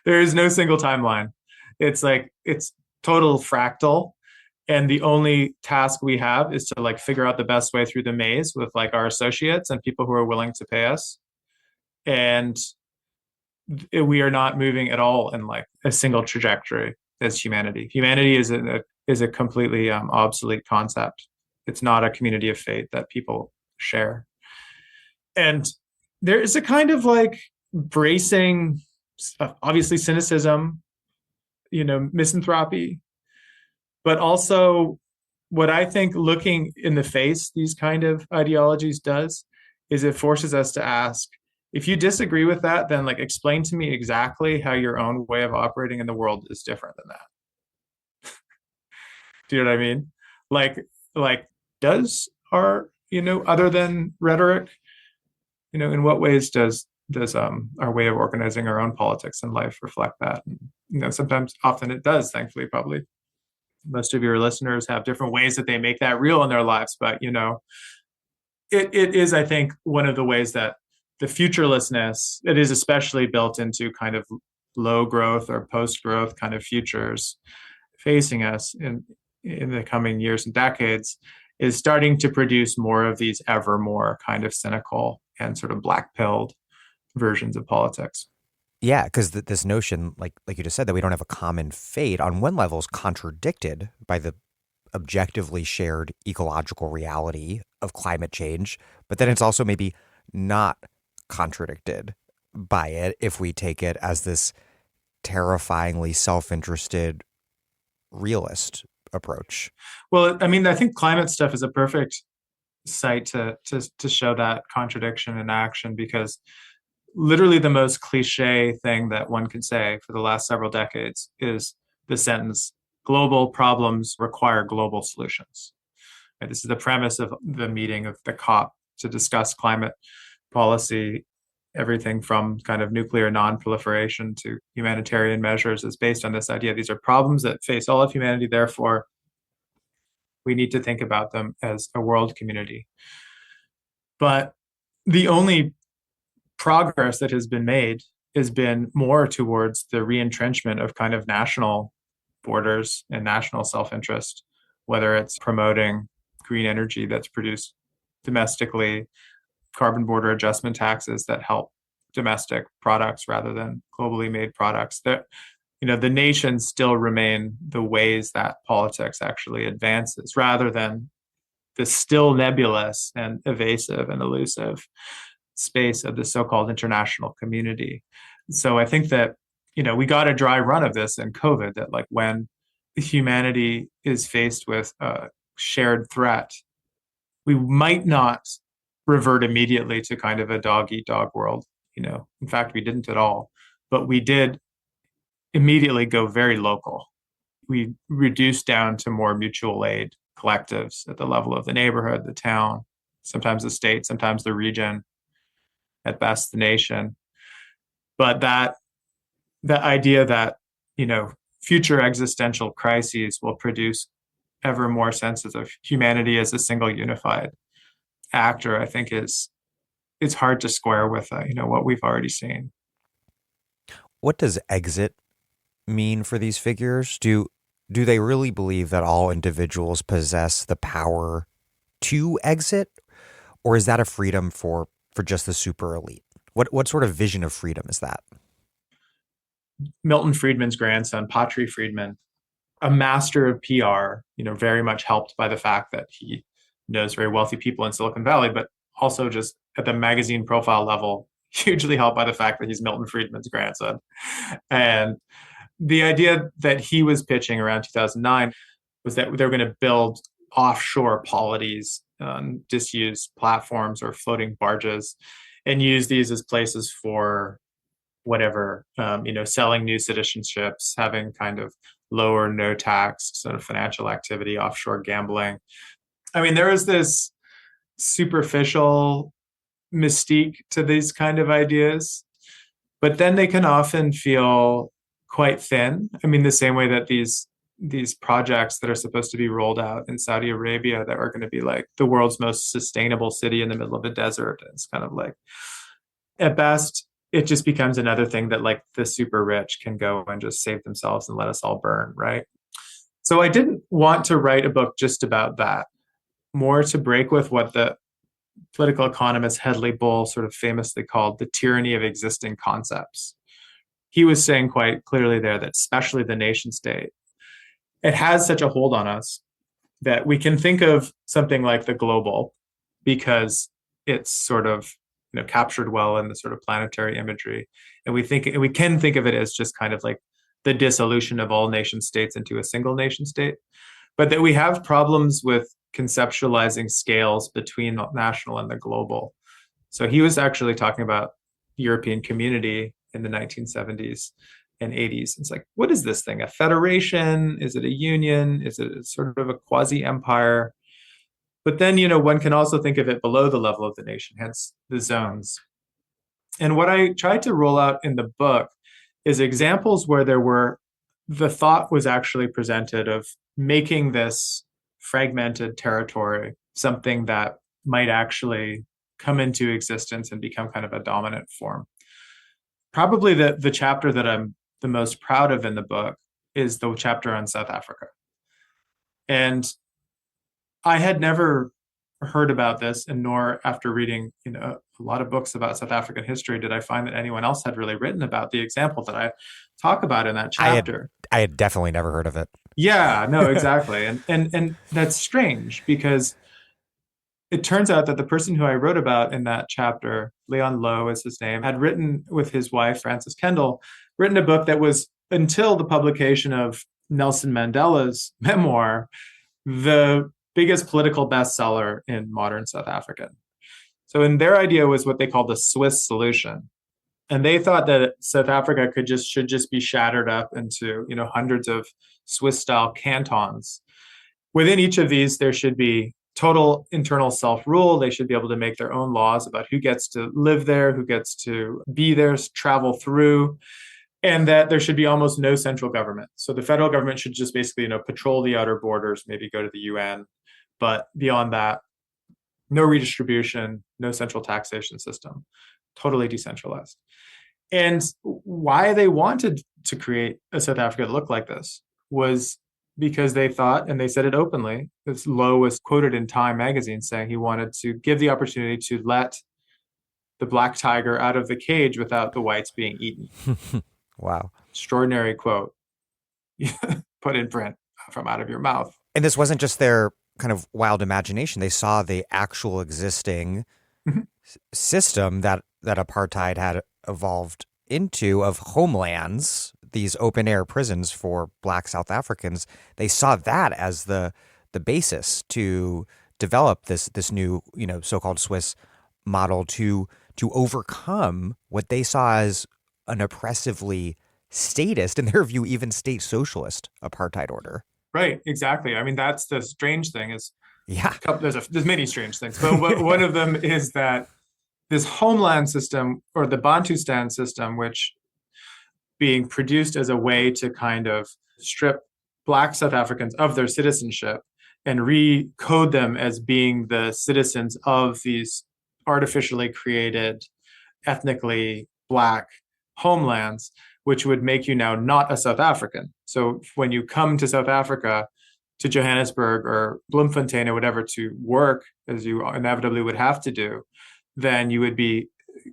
There is no single timeline. It's like, it's total fractal. And the only task we have is to like figure out the best way through the maze with like our associates and people who are willing to pay us. And we are not moving at all in like a single trajectory as humanity. Humanity is a completely obsolete concept. It's not a community of fate that people share. And there is a kind of like bracing, obviously cynicism, misanthropy, but also what I think looking in the face these kind of ideologies does is it forces us to ask, if you disagree with that, then like explain to me exactly how your own way of operating in the world is different than that. Do you know what I mean? Like does our, other than rhetoric, in what ways does our way of organizing our own politics and life reflect that? And, sometimes, often it does, thankfully, probably. Most of your listeners have different ways that they make that real in their lives, but it is, I think, one of the ways that the futurelessness, it is especially built into kind of low growth or post growth kind of futures facing us in the coming years and decades, is starting to produce more of these ever more kind of cynical and sort of black pilled versions of politics. Yeah, because this notion, like you just said, that we don't have a common fate on one level is contradicted by the objectively shared ecological reality of climate change, but then it's also maybe not contradicted by it if we take it as this terrifyingly self-interested realist approach. Well, I mean, I think climate stuff is a perfect site to show that contradiction in action, because literally the most cliche thing that one could say for the last several decades is the sentence, global problems require global solutions. And this is the premise of the meeting of the COP to discuss climate policy. Everything from kind of nuclear non-proliferation to humanitarian measures is based on this idea. These are problems that face all of humanity. Therefore, we need to think about them as a world community. But the only progress that has been made has been more towards the re-entrenchment of kind of national borders and national self-interest, whether it's promoting green energy that's produced domestically, carbon border adjustment taxes that help domestic products rather than globally made products. That, the nations still remain the ways that politics actually advances, rather than the still nebulous and evasive and elusive space of the so-called international community. So I think that, we got a dry run of this in COVID, that like when humanity is faced with a shared threat, we might not revert immediately to kind of a dog eat dog world. In fact, we didn't at all, but we did immediately go very local. We reduced down to more mutual aid collectives at the level of the neighborhood, the town, sometimes the state, sometimes the region, at best the nation. But the idea that, future existential crises will produce ever more senses of humanity as a single unified actor, I think it's hard to square with what we've already seen. What does exit mean for these figures? Do they really believe that all individuals possess the power to exit, or is that a freedom for just the super elite? What sort of vision of freedom is that? Milton Friedman's grandson, Patri Friedman, a master of PR, very much helped by the fact that he knows very wealthy people in Silicon Valley, but also just at the magazine profile level, hugely helped by the fact that he's Milton Friedman's grandson. And the idea that he was pitching around 2009 was that they were going to build offshore polities on disused platforms or floating barges and use these as places for whatever, selling new citizenships, having kind of low or no tax sort of financial activity, offshore gambling. I mean, there is this superficial mystique to these kind of ideas, but then they can often feel quite thin. I mean, the same way that these projects that are supposed to be rolled out in Saudi Arabia that are going to be like the world's most sustainable city in the middle of a desert. It's kind of like, at best, it just becomes another thing that like the super rich can go and just save themselves and let us all burn, right? So I didn't want to write a book just about that, more to break with what the political economist Hedley Bull sort of famously called the tyranny of existing concepts. He was saying quite clearly there that especially the nation state, it has such a hold on us that we can think of something like the global because it's sort of captured well in the sort of planetary imagery, and we can think of it as just kind of like the dissolution of all nation states into a single nation state, but that we have problems with conceptualizing scales between the national and the global. So he was actually talking about European community in the 1970s and 80s. It's like, what is this thing? A federation? Is it a union? Is it sort of a quasi-empire? But then, one can also think of it below the level of the nation, hence the zones. And what I tried to roll out in the book is examples where the thought was actually presented of making this fragmented territory something that might actually come into existence and become kind of a dominant form. Probably the chapter that I'm the most proud of in the book is the chapter on South Africa. And I had never heard about this, and nor after reading a lot of books about South African history did I find that anyone else had really written about the example that I talk about in that chapter. I had definitely never heard of it. Yeah, no, exactly. And that's strange because it turns out that the person who I wrote about in that chapter, Leon Lowe is his name, had written with his wife, Frances Kendall, written a book that was, until the publication of Nelson Mandela's memoir, the biggest political bestseller in modern South Africa. So, and their idea was what they called the Swiss solution. And they thought that South Africa should just be shattered up into, hundreds of Swiss-style cantons. Within each of these, there should be total internal self-rule. They should be able to make their own laws about who gets to live there, who gets to be there, travel through, and that there should be almost no central government. So the federal government should just basically, patrol the outer borders, maybe go to the UN. But beyond that, no redistribution, no central taxation system, totally decentralized. And why they wanted to create a South Africa that looked like this was because they thought, and they said it openly, as Lowe was quoted in Time magazine saying he wanted to give the opportunity to let the black tiger out of the cage without the whites being eaten. Wow. Extraordinary quote put in print from out of your mouth. And this wasn't just their kind of wild imagination. They saw the actual existing system that apartheid had evolved into, of homelands, these open air prisons for Black South Africans. They saw that as the basis to develop this new, so-called Swiss model to overcome what they saw as an oppressively statist, in their view, even state socialist apartheid order. Right, exactly. I mean, that's the strange thing is, there's many strange things, but one of them is that this homeland system, or the Bantustan system, which being produced as a way to kind of strip Black South Africans of their citizenship and recode them as being the citizens of these artificially created, ethnically Black homelands, which would make you now not a South African. So when you come to South Africa, to Johannesburg or Bloemfontein or whatever to work, as you inevitably would have to do, then you would be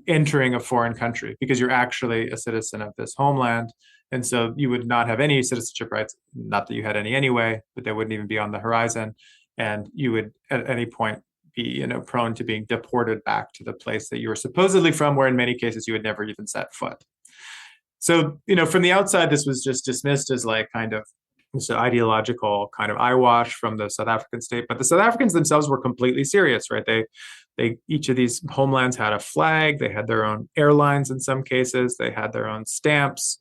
entering a foreign country because you're actually a citizen of this homeland. And so you would not have any citizenship rights, not that you had any anyway, but they wouldn't even be on the horizon. And you would at any point be, prone to being deported back to the place that you were supposedly from, where in many cases you had never even set foot. So, from the outside, this was just dismissed as like kind of this ideological kind of eyewash from the South African state. But the South Africans themselves were completely serious, right? They each of these homelands had a flag. They had their own airlines in some cases. They had their own stamps.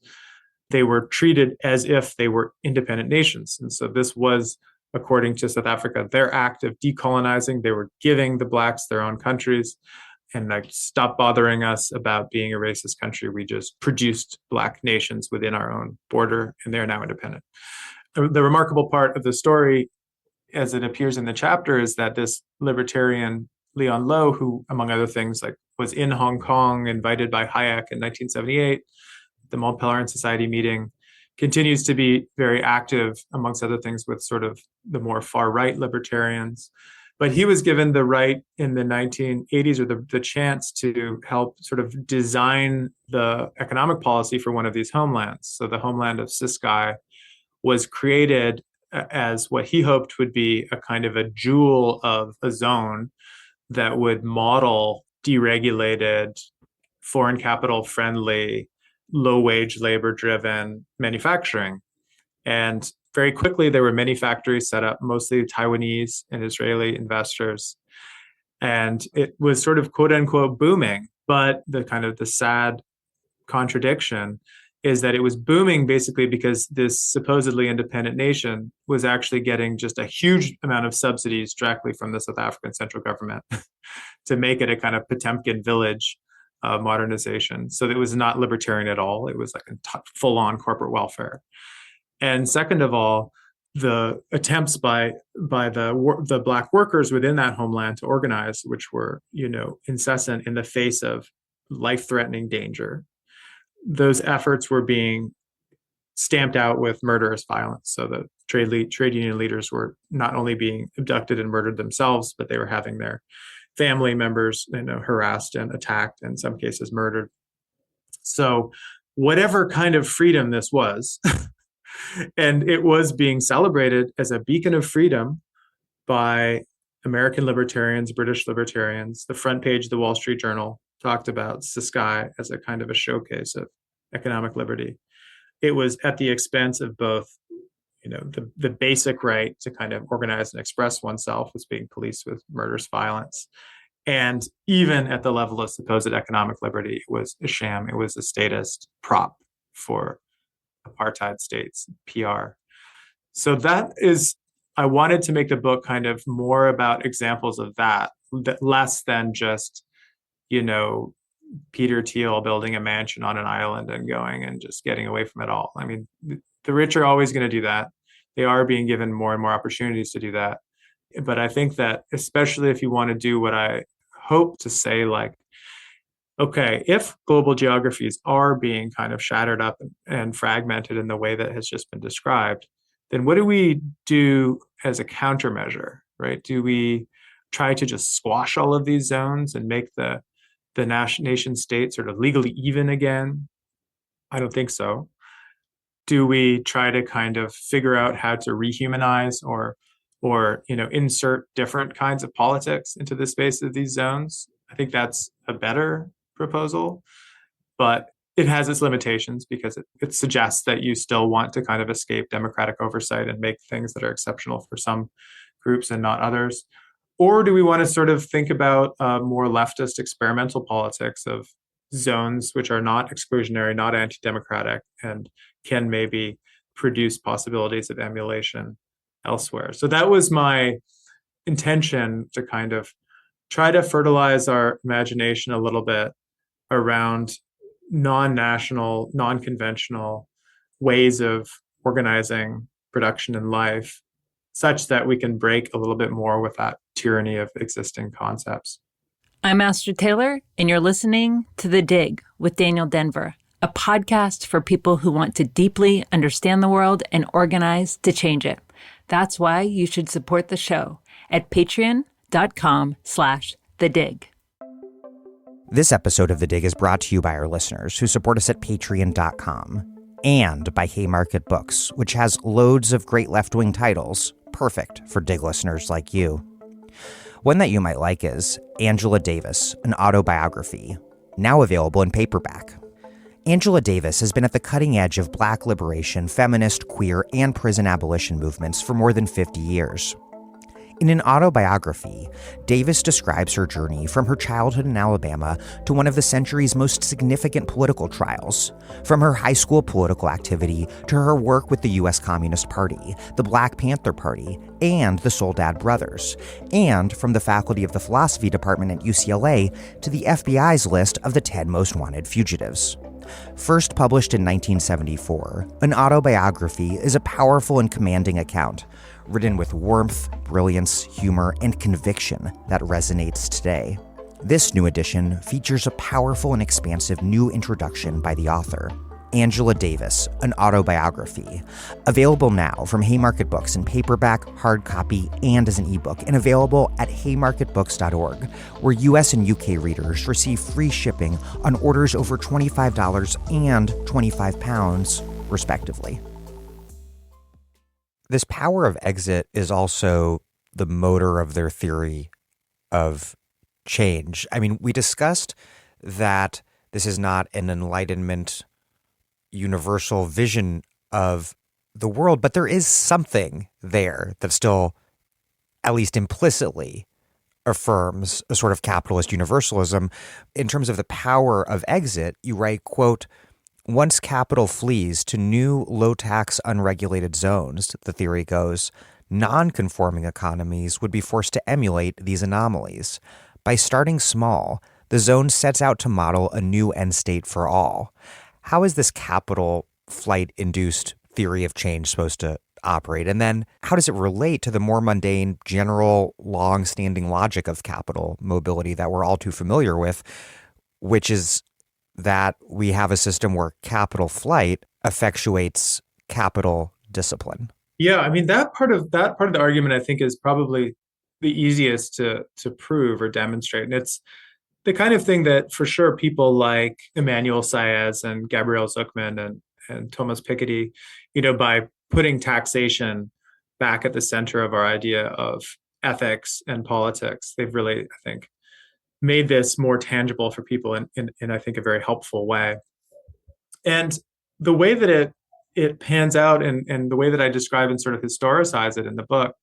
they were treated as if they were independent nations. And so this was, according to South Africa, their act of decolonizing. They were giving the blacks their own countries and like, stop bothering us about being a racist country. We just produced black nations within our own border, and they're now independent. The remarkable part of the story, as it appears in the chapter, is that this libertarian Leon Low, who, among other things, like was in Hong Kong, invited by Hayek in 1978, the Mont Pelerin Society meeting, continues to be very active, amongst other things, with sort of the more far-right libertarians. But he was given the right in the 1980s, or the chance to help sort of design the economic policy for one of these homelands. So the homeland of Ciskei was created as what he hoped would be a kind of a jewel of a zone that would model deregulated, foreign capital friendly, low wage, labor driven manufacturing. And very quickly, there were many factories set up, mostly Taiwanese and Israeli investors. And it was sort of quote unquote booming. But the kind of the sad contradiction is that it was booming basically because this supposedly independent nation was actually getting just a huge amount of subsidies directly from the South African central government to make it a kind of Potemkin village modernization. So it was not libertarian at all. It was like a full-on corporate welfare. And second of all, the attempts by the black workers within that homeland to organize, which were, incessant in the face of life-threatening danger, those efforts were being stamped out with murderous violence. So the trade union leaders were not only being abducted and murdered themselves, but they were having their family members, harassed and attacked, in some cases murdered. So whatever kind of freedom this was, and it was being celebrated as a beacon of freedom by American libertarians, British libertarians. The front page of the Wall Street Journal talked about Ciskei as a kind of a showcase of economic liberty. It was at the expense of both, the basic right to kind of organize and express oneself was being policed with murderous violence. And even at the level of supposed economic liberty, it was a sham. It was a statist prop for apartheid states, PR. So that is, I wanted to make the book kind of more about examples of that less than just, Peter Thiel building a mansion on an island and going and just getting away from it all. I mean, the rich are always going to do that. They are being given more and more opportunities to do that. But I think that especially if you want to do what I hope to say, like, okay, if global geographies are being kind of shattered up and fragmented in the way that has just been described, then what do we do as a countermeasure, right? Do we try to just squash all of these zones and make the nation state sort of legally even again? I don't think so. Do we try to kind of figure out how to rehumanize or insert different kinds of politics into the space of these zones? I think that's a better proposal, but it has its limitations because it suggests that you still want to kind of escape democratic oversight and make things that are exceptional for some groups and not others. Or do we want to sort of think about more leftist experimental politics of zones which are not exclusionary, not anti-democratic, and can maybe produce possibilities of emulation elsewhere? So that was my intention, to kind of try to fertilize our imagination a little bit around non-national, non-conventional ways of organizing production and life, such that we can break a little bit more with that tyranny of existing concepts. I'm Astrid Taylor, and you're listening to The Dig with Daniel Denvir, a podcast for people who want to deeply understand the world and organize to change it. That's why you should support the show at patreon.com/thedig. This episode of The Dig is brought to you by our listeners who support us at patreon.com, and by Haymarket Books, which has loads of great left-wing titles, perfect for Dig listeners like you. One that you might like is Angela Davis, an autobiography, now available in paperback. Angela Davis has been at the cutting edge of Black liberation, feminist, queer, and prison abolition movements for more than 50 years. In an autobiography, Davis describes her journey from her childhood in Alabama to one of the century's most significant political trials, from her high school political activity to her work with the U.S. Communist Party, the Black Panther Party, and the Soledad Brothers, and from the faculty of the philosophy department at UCLA to the FBI's list of the 10 most wanted fugitives. First published in 1974, an autobiography is a powerful and commanding account, written with warmth, brilliance, humor, and conviction that resonates today. This new edition features a powerful and expansive new introduction by the author, Angela Davis, an autobiography, available now from Haymarket Books in paperback, hard copy, and as an ebook, and available at haymarketbooks.org, where US and UK readers receive free shipping on orders over $25 and £25, respectively. This power of exit is also the motor of their theory of change. I mean, we discussed that this is not an Enlightenment universal vision of the world, but there is something there that still, at least implicitly, affirms a sort of capitalist universalism. In terms of the power of exit, you write, quote, "Once capital flees to new low-tax unregulated zones," the theory goes, "non-conforming economies would be forced to emulate these anomalies. By starting small, the zone sets out to model a new end state for all." How is this capital flight-induced theory of change supposed to operate? And then how does it relate to the more mundane, general, long-standing logic of capital mobility that we're all too familiar with, which is that we have a system where capital flight effectuates capital discipline? Yeah, I mean, that part of the argument, I think, is probably the easiest to prove or demonstrate. And it's the kind of thing that, for sure, people like Emmanuel Saez and Gabriel Zucman and Thomas Piketty, by putting taxation back at the center of our idea of ethics and politics, they've really, I think, made this more tangible for people in I think, a very helpful way. And the way that it pans out and the way that I describe and sort of historicize it in the book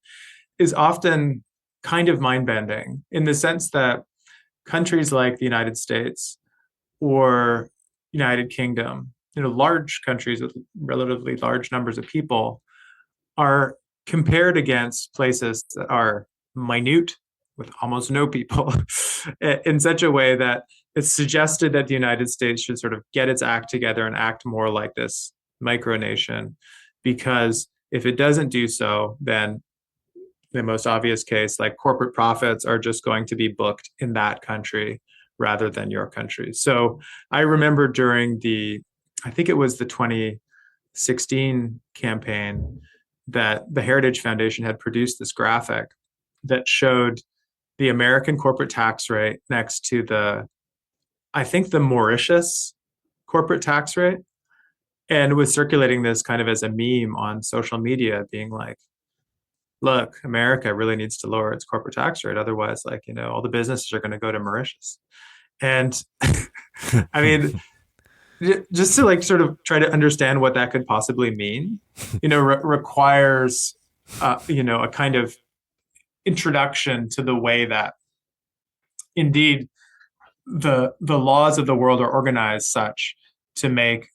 is often kind of mind-bending, in the sense that countries like the United States or United Kingdom, large countries with relatively large numbers of people, are compared against places that are minute with almost no people in such a way that it's suggested that the United States should sort of get its act together and act more like this micronation, because if it doesn't do so, then the most obvious case, like corporate profits are just going to be booked in that country rather than your country. So I remember during I think it was the 2016 campaign, that the Heritage Foundation had produced this graphic that showed the American corporate tax rate next to I think the Mauritius corporate tax rate, and was circulating this kind of as a meme on social media, being like, look, America really needs to lower its corporate tax rate. Otherwise, all the businesses are going to go to Mauritius. And I mean, just to sort of try to understand what that could possibly mean, requires, a kind of introduction to the way that indeed the laws of the world are organized such to make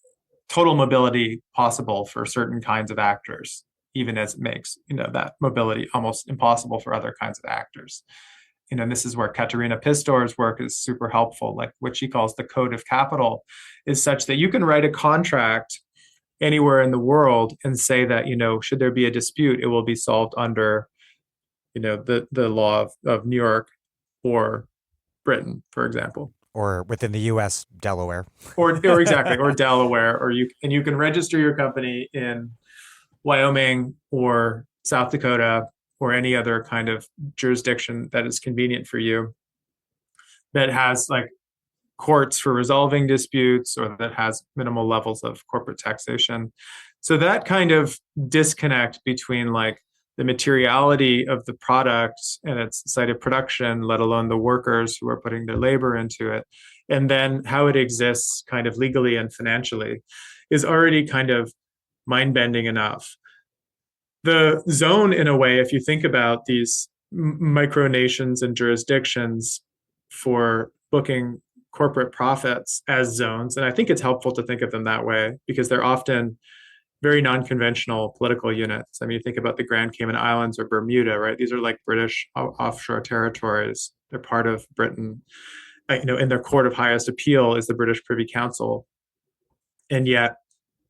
total mobility possible for certain kinds of actors, even as it makes, that mobility almost impossible for other kinds of actors. And this is where Katerina Pistor's work is super helpful. Like, what she calls the code of capital is such that you can write a contract anywhere in the world and say that, should there be a dispute, it will be solved under, the law of New York or Britain, for example. Or within the U.S., Delaware. or exactly, or Delaware, or you can register your company in Wyoming or South Dakota or any other kind of jurisdiction that is convenient for you, that has courts for resolving disputes, or that has minimal levels of corporate taxation. So that kind of disconnect between the materiality of the product and its site of production, let alone the workers who are putting their labor into it, and then how it exists kind of legally and financially, is already kind of mind-bending enough. The zone, in a way, if you think about these micronations and jurisdictions for booking corporate profits as zones. And I think it's helpful to think of them that way because they're often very non-conventional political units. I mean, you think about the Grand Cayman Islands or Bermuda, right? These are like British offshore territories. They're part of Britain. In their court of highest appeal is the British Privy Council. And yet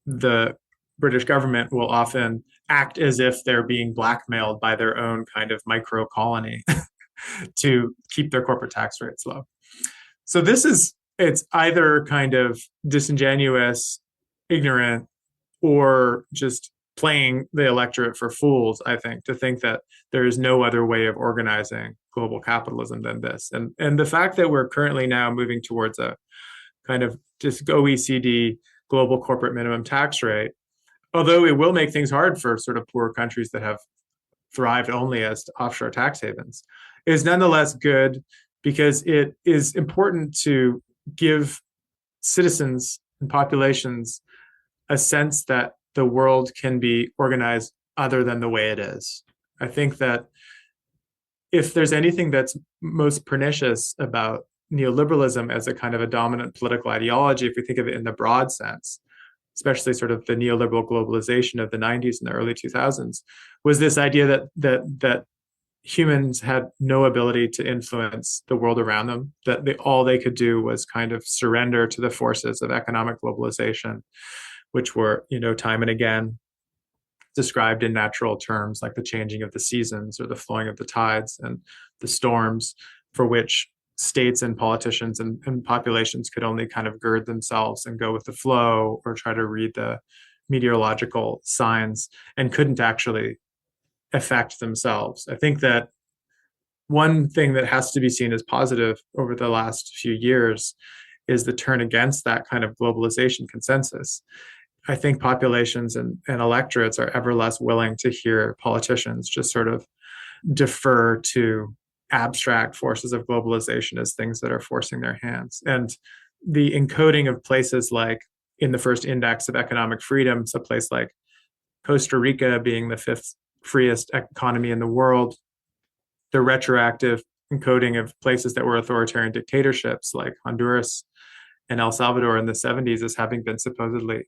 the British government will often act as if they're being blackmailed by their own kind of micro colony to keep their corporate tax rates low. So it's either kind of disingenuous, ignorant, or just playing the electorate for fools, I think, to think that there is no other way of organizing global capitalism than this. And the fact that we're currently now moving towards a kind of just OECD global corporate minimum tax rate, although it will make things hard for sort of poor countries that have thrived only as offshore tax havens, is nonetheless good because it is important to give citizens and populations a sense that the world can be organized other than the way it is. I think that if there's anything that's most pernicious about neoliberalism as a kind of a dominant political ideology, if we think of it in the broad sense, especially sort of the neoliberal globalization of the 90s and the early 2000s, was this idea that humans had no ability to influence the world around them, that all they could do was kind of surrender to the forces of economic globalization, which were, time and again described in natural terms like the changing of the seasons or the flowing of the tides and the storms, for which states and politicians and populations could only kind of gird themselves and go with the flow or try to read the meteorological signs and couldn't actually affect themselves. I think that one thing that has to be seen as positive over the last few years is the turn against that kind of globalization consensus. I think populations and electorates are ever less willing to hear politicians just sort of defer to abstract forces of globalization as things that are forcing their hands. And the encoding of places like in the first index of economic freedom, so a place like Costa Rica being the fifth freest economy in the world, the retroactive encoding of places that were authoritarian dictatorships like Honduras and El Salvador in the 70s as having been supposedly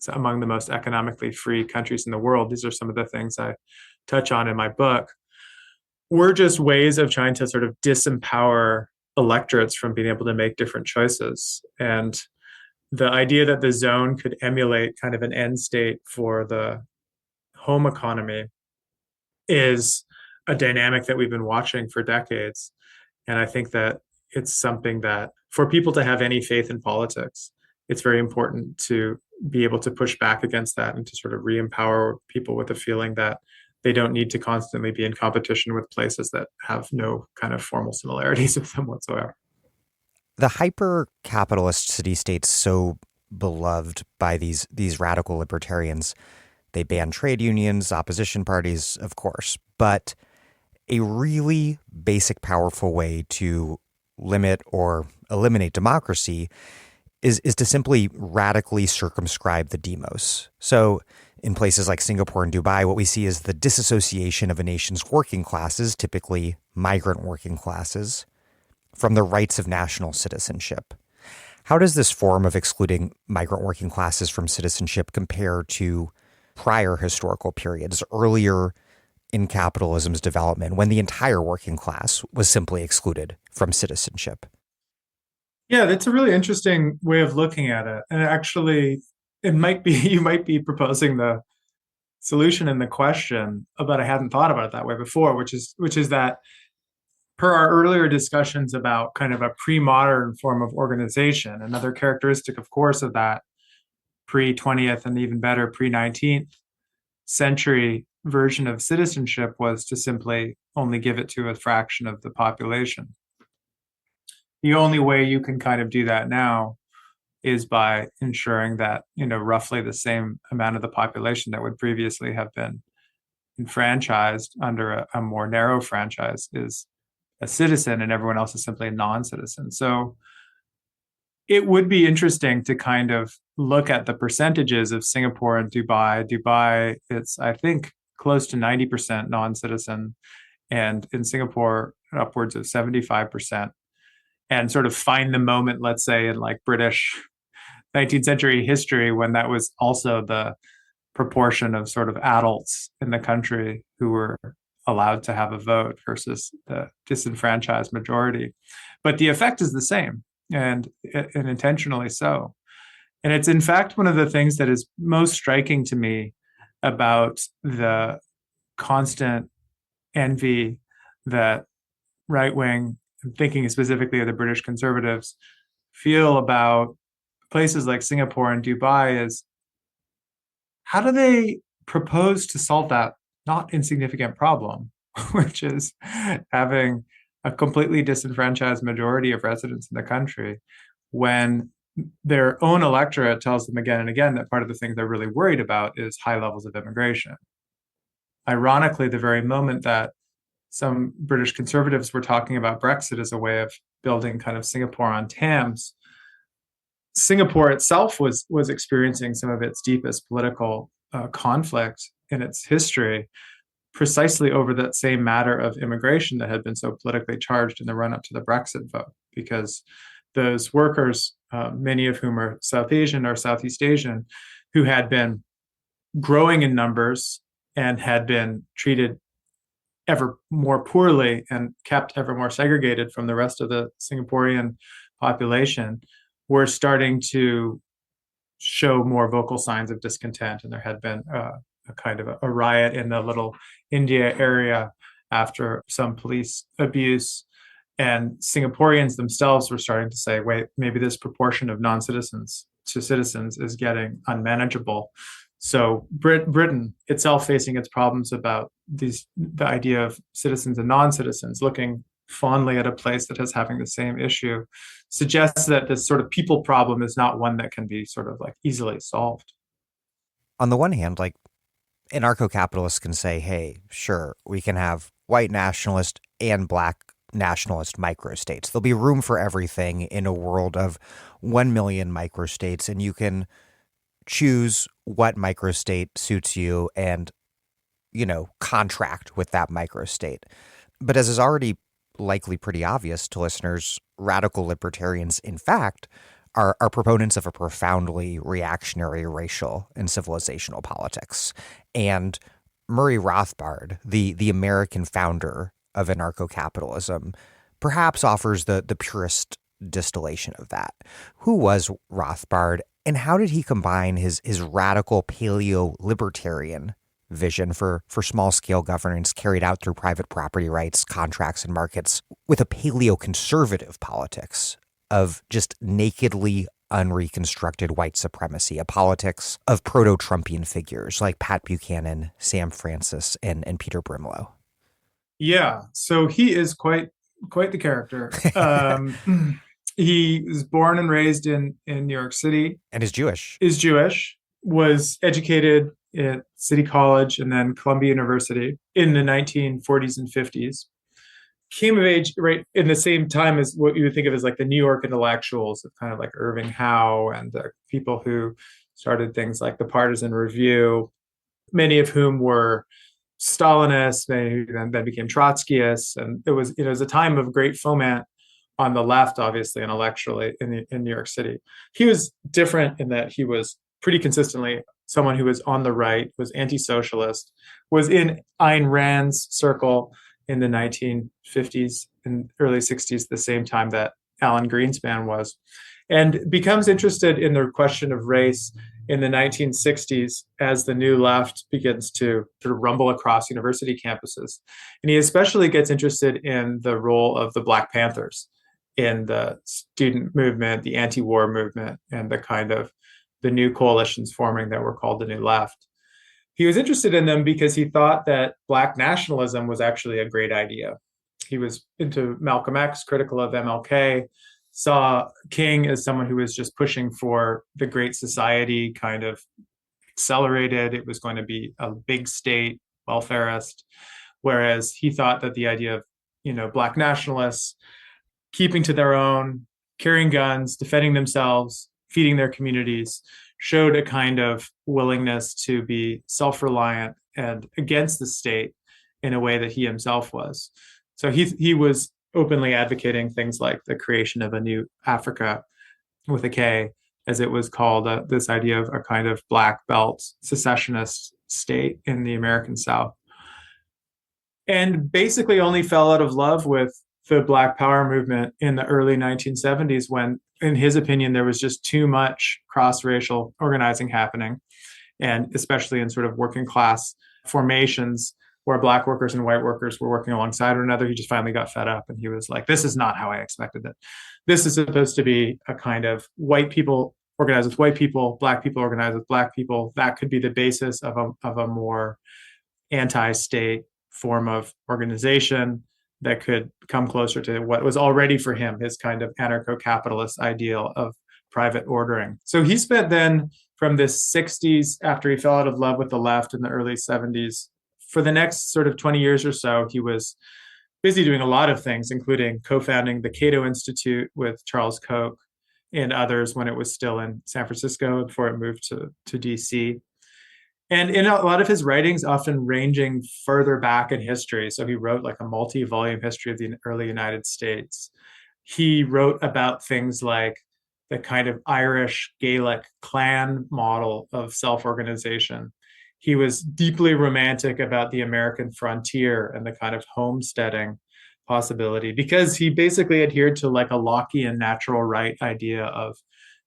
among the most economically free countries in the world. These are some of the things I touch on in my book. We're just ways of trying to sort of disempower electorates from being able to make different choices. And the idea that the zone could emulate kind of an end state for the home economy is a dynamic that we've been watching for decades. And I think that it's something that for people to have any faith in politics, it's very important to be able to push back against that and to sort of re-empower people with a feeling that they don't need to constantly be in competition with places that have no kind of formal similarities with them whatsoever. The hyper-capitalist city-states so beloved by these radical libertarians, they ban trade unions, opposition parties, of course, but a really basic, powerful way to limit or eliminate democracy is to simply radically circumscribe the demos. So in places like Singapore and Dubai, what we see is the disassociation of a nation's working classes, typically migrant working classes, from the rights of national citizenship. How does this form of excluding migrant working classes from citizenship compare to prior historical periods, earlier in capitalism's development, when the entire working class was simply excluded from citizenship? Yeah, that's a really interesting way of looking at it. And actually, you might be proposing the solution in the question, but I hadn't thought about it that way before, which is that per our earlier discussions about kind of a pre-modern form of organization, another characteristic, of course, of that pre-20th and even better pre-19th century version of citizenship was to simply only give it to a fraction of the population. The only way you can kind of do that now is by ensuring that, roughly the same amount of the population that would previously have been enfranchised under a more narrow franchise is a citizen and everyone else is simply a non-citizen. So it would be interesting to kind of look at the percentages of Singapore and Dubai. Dubai, it's, I think, close to 90% non-citizen. and in Singapore, upwards of 75%, and sort of find the moment, let's say, in like British 19th century history when that was also the proportion of sort of adults in the country who were allowed to have a vote versus the disenfranchised majority. But the effect is the same, and intentionally so. And it's in fact one of the things that is most striking to me about the constant envy that right wing, I'm thinking specifically of the British conservatives, feel about places like Singapore and Dubai is how do they propose to solve that not insignificant problem, which is having a completely disenfranchised majority of residents in the country when their own electorate tells them again and again that part of the thing they're really worried about is high levels of immigration. Ironically, the very moment that some British conservatives were talking about Brexit as a way of building kind of Singapore on Thames, Singapore itself was experiencing some of its deepest political conflict in its history, precisely over that same matter of immigration that had been so politically charged in the run-up to the Brexit vote, because those workers, many of whom are South Asian or Southeast Asian, who had been growing in numbers and had been treated ever more poorly and kept ever more segregated from the rest of the Singaporean population, were starting to show more vocal signs of discontent. And there had been a kind of a riot in the Little India area after some police abuse. And Singaporeans themselves were starting to say, wait, maybe this proportion of non-citizens to citizens is getting unmanageable. So Britain itself, facing its problems about the idea of citizens and non-citizens, looking fondly at a place that is having the same issue, suggests that this sort of people problem is not one that can be sort of like easily solved. On the one hand, like anarcho-capitalists can say, hey, sure, we can have white nationalist and black nationalist microstates. There'll be room for everything in a world of 1 million microstates, and you can choose what microstate suits you and, contract with that microstate. But as is already likely pretty obvious to listeners, radical libertarians, in fact, are proponents of a profoundly reactionary racial and civilizational politics. And Murray Rothbard, the American founder of anarcho-capitalism, perhaps offers the purest distillation of that. Who was Rothbard, and how did he combine his radical paleo-libertarian vision for small-scale governance carried out through private property rights, contracts, and markets with a paleo-conservative politics of just nakedly unreconstructed white supremacy, a politics of proto-Trumpian figures like Pat Buchanan, Sam Francis, and Peter Brimlow? Yeah, so he is quite the character. He was born and raised in New York City. And is Jewish. Was educated at City College and then Columbia University in the 1940s and 50s. Came of age right in the same time as what you would think of as like the New York intellectuals, of kind of like Irving Howe and the people who started things like the Partisan Review, many of whom were Stalinists, many then became Trotskyists. And it was a time of great foment on the left, obviously, intellectually in New York City. He was different in that he was pretty consistently someone who was on the right, was anti-socialist, was in Ayn Rand's circle in the 1950s and early 60s, the same time that Alan Greenspan was, and becomes interested in the question of race in the 1960s as the new left begins to sort of rumble across university campuses. And he especially gets interested in the role of the Black Panthers in the student movement, the anti-war movement, and the kind of the new coalitions forming that were called the New Left. He was interested in them because he thought that Black nationalism was actually a great idea. He was into Malcolm X, critical of MLK, saw King as someone who was just pushing for the Great Society, kind of accelerated. It was going to be a big state, welfarist, whereas he thought that the idea of, Black nationalists keeping to their own, carrying guns, defending themselves, feeding their communities, showed a kind of willingness to be self-reliant and against the state in a way that he himself was. So he was openly advocating things like the creation of a new Africa with a K, as it was called, this idea of a kind of black belt secessionist state in the American South. And basically only fell out of love with the Black Power movement in the early 1970s when, in his opinion, there was just too much cross-racial organizing happening, and especially in sort of working class formations where Black workers and white workers were working alongside one another. He just finally got fed up, and he was like, this is not how I expected it. This is supposed to be a kind of white people organized with white people, Black people organized with Black people. That could be the basis of a more anti-state form of organization that could come closer to what was already for him his kind of anarcho-capitalist ideal of private ordering. So he spent then from the 60s, after he fell out of love with the left in the early 70s, for the next sort of 20 years or so, he was busy doing a lot of things, including co-founding the Cato Institute with Charles Koch and others when it was still in San Francisco before it moved to DC. And in a lot of his writings, often ranging further back in history. So he wrote like a multi-volume history of the early United States. He wrote about things like the kind of Irish Gaelic clan model of self-organization. He was deeply romantic about the American frontier and the kind of homesteading possibility, because he basically adhered to like a Lockean natural right idea of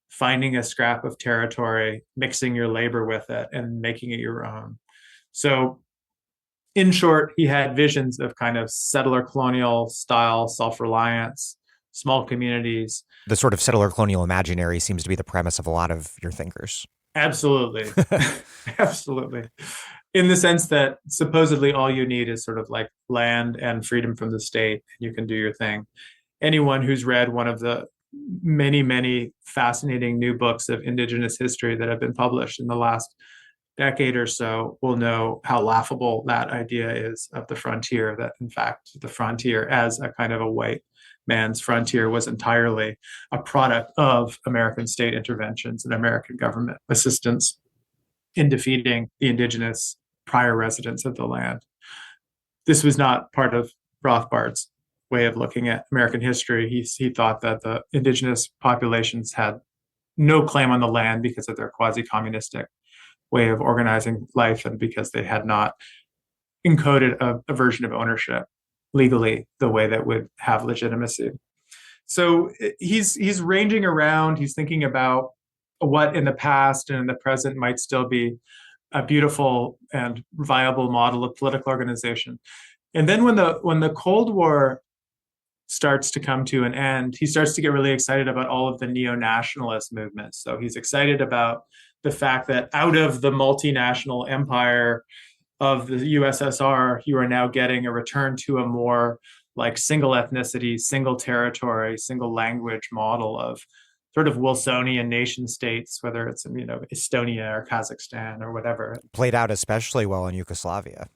finding a scrap of territory, mixing your labor with it, and making it your own. So in short, he had visions of kind of settler colonial style self-reliance, small communities. The sort of settler colonial imaginary seems to be the premise of a lot of your thinkers. Absolutely. Absolutely. In the sense that supposedly all you need is sort of like land and freedom from the state, and you can do your thing. Anyone who's read one of the many, many fascinating new books of indigenous history that have been published in the last decade or so will know how laughable that idea is of the frontier, that in fact the frontier as a kind of a white man's frontier was entirely a product of American state interventions and American government assistance in defeating the indigenous prior residents of the land. This was not part of Rothbard's way of looking at American history. He thought that the indigenous populations had no claim on the land because of their quasi-communistic way of organizing life and because they had not encoded a version of ownership legally the way that would have legitimacy. So he's ranging around. He's thinking about what in the past and in the present might still be a beautiful and viable model of political organization. And then when the Cold War starts to come to an end, he starts to get really excited about all of the neo-nationalist movements. So he's excited about the fact that out of the multinational empire of the USSR, you are now getting a return to a more like single ethnicity, single territory, single language model of sort of Wilsonian nation states, whether it's, Estonia or Kazakhstan or whatever. Played out especially well in Yugoslavia.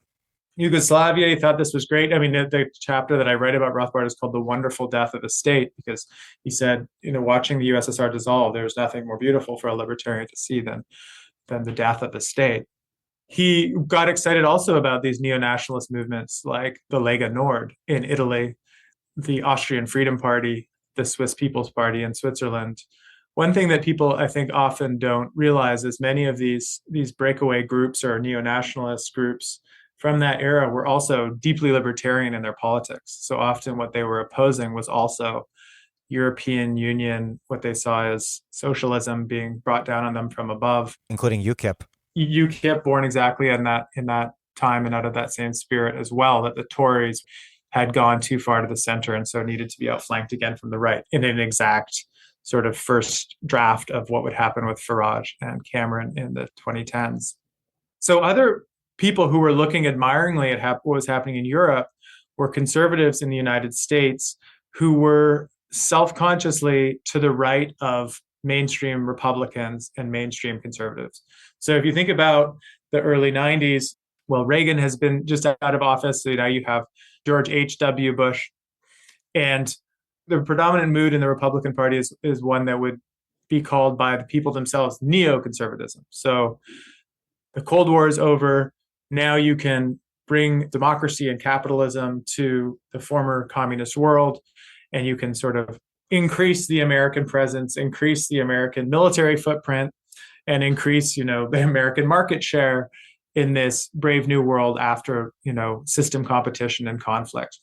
Yugoslavia, he thought this was great. I mean, the chapter that I write about Rothbard is called The Wonderful Death of a State, because he said, watching the USSR dissolve, there's nothing more beautiful for a libertarian to see than the death of the state. He got excited also about these neo-nationalist movements like the Lega Nord in Italy, the Austrian Freedom Party, the Swiss People's Party in Switzerland. One thing that people, I think, often don't realize is many of these breakaway groups or neo-nationalist groups from that era were also deeply libertarian in their politics. So often what they were opposing was also European Union, what they saw as socialism being brought down on them from above. Including UKIP. UKIP, born exactly in that time and out of that same spirit as well, that the Tories had gone too far to the center and so needed to be outflanked again from the right in an exact sort of first draft of what would happen with Farage and Cameron in the 2010s. So other people who were looking admiringly at what was happening in Europe were conservatives in the United States who were self-consciously to the right of mainstream Republicans and mainstream conservatives. So if you think about the early 90s, well, Reagan has been just out of office. So now you have George H.W. Bush. And the predominant mood in the Republican Party is one that would be called by the people themselves neoconservatism. So the Cold War is over. Now you can bring democracy and capitalism to the former communist world, and you can sort of increase the American presence, increase the American military footprint, and increase, the American market share in this brave new world after, system competition and conflict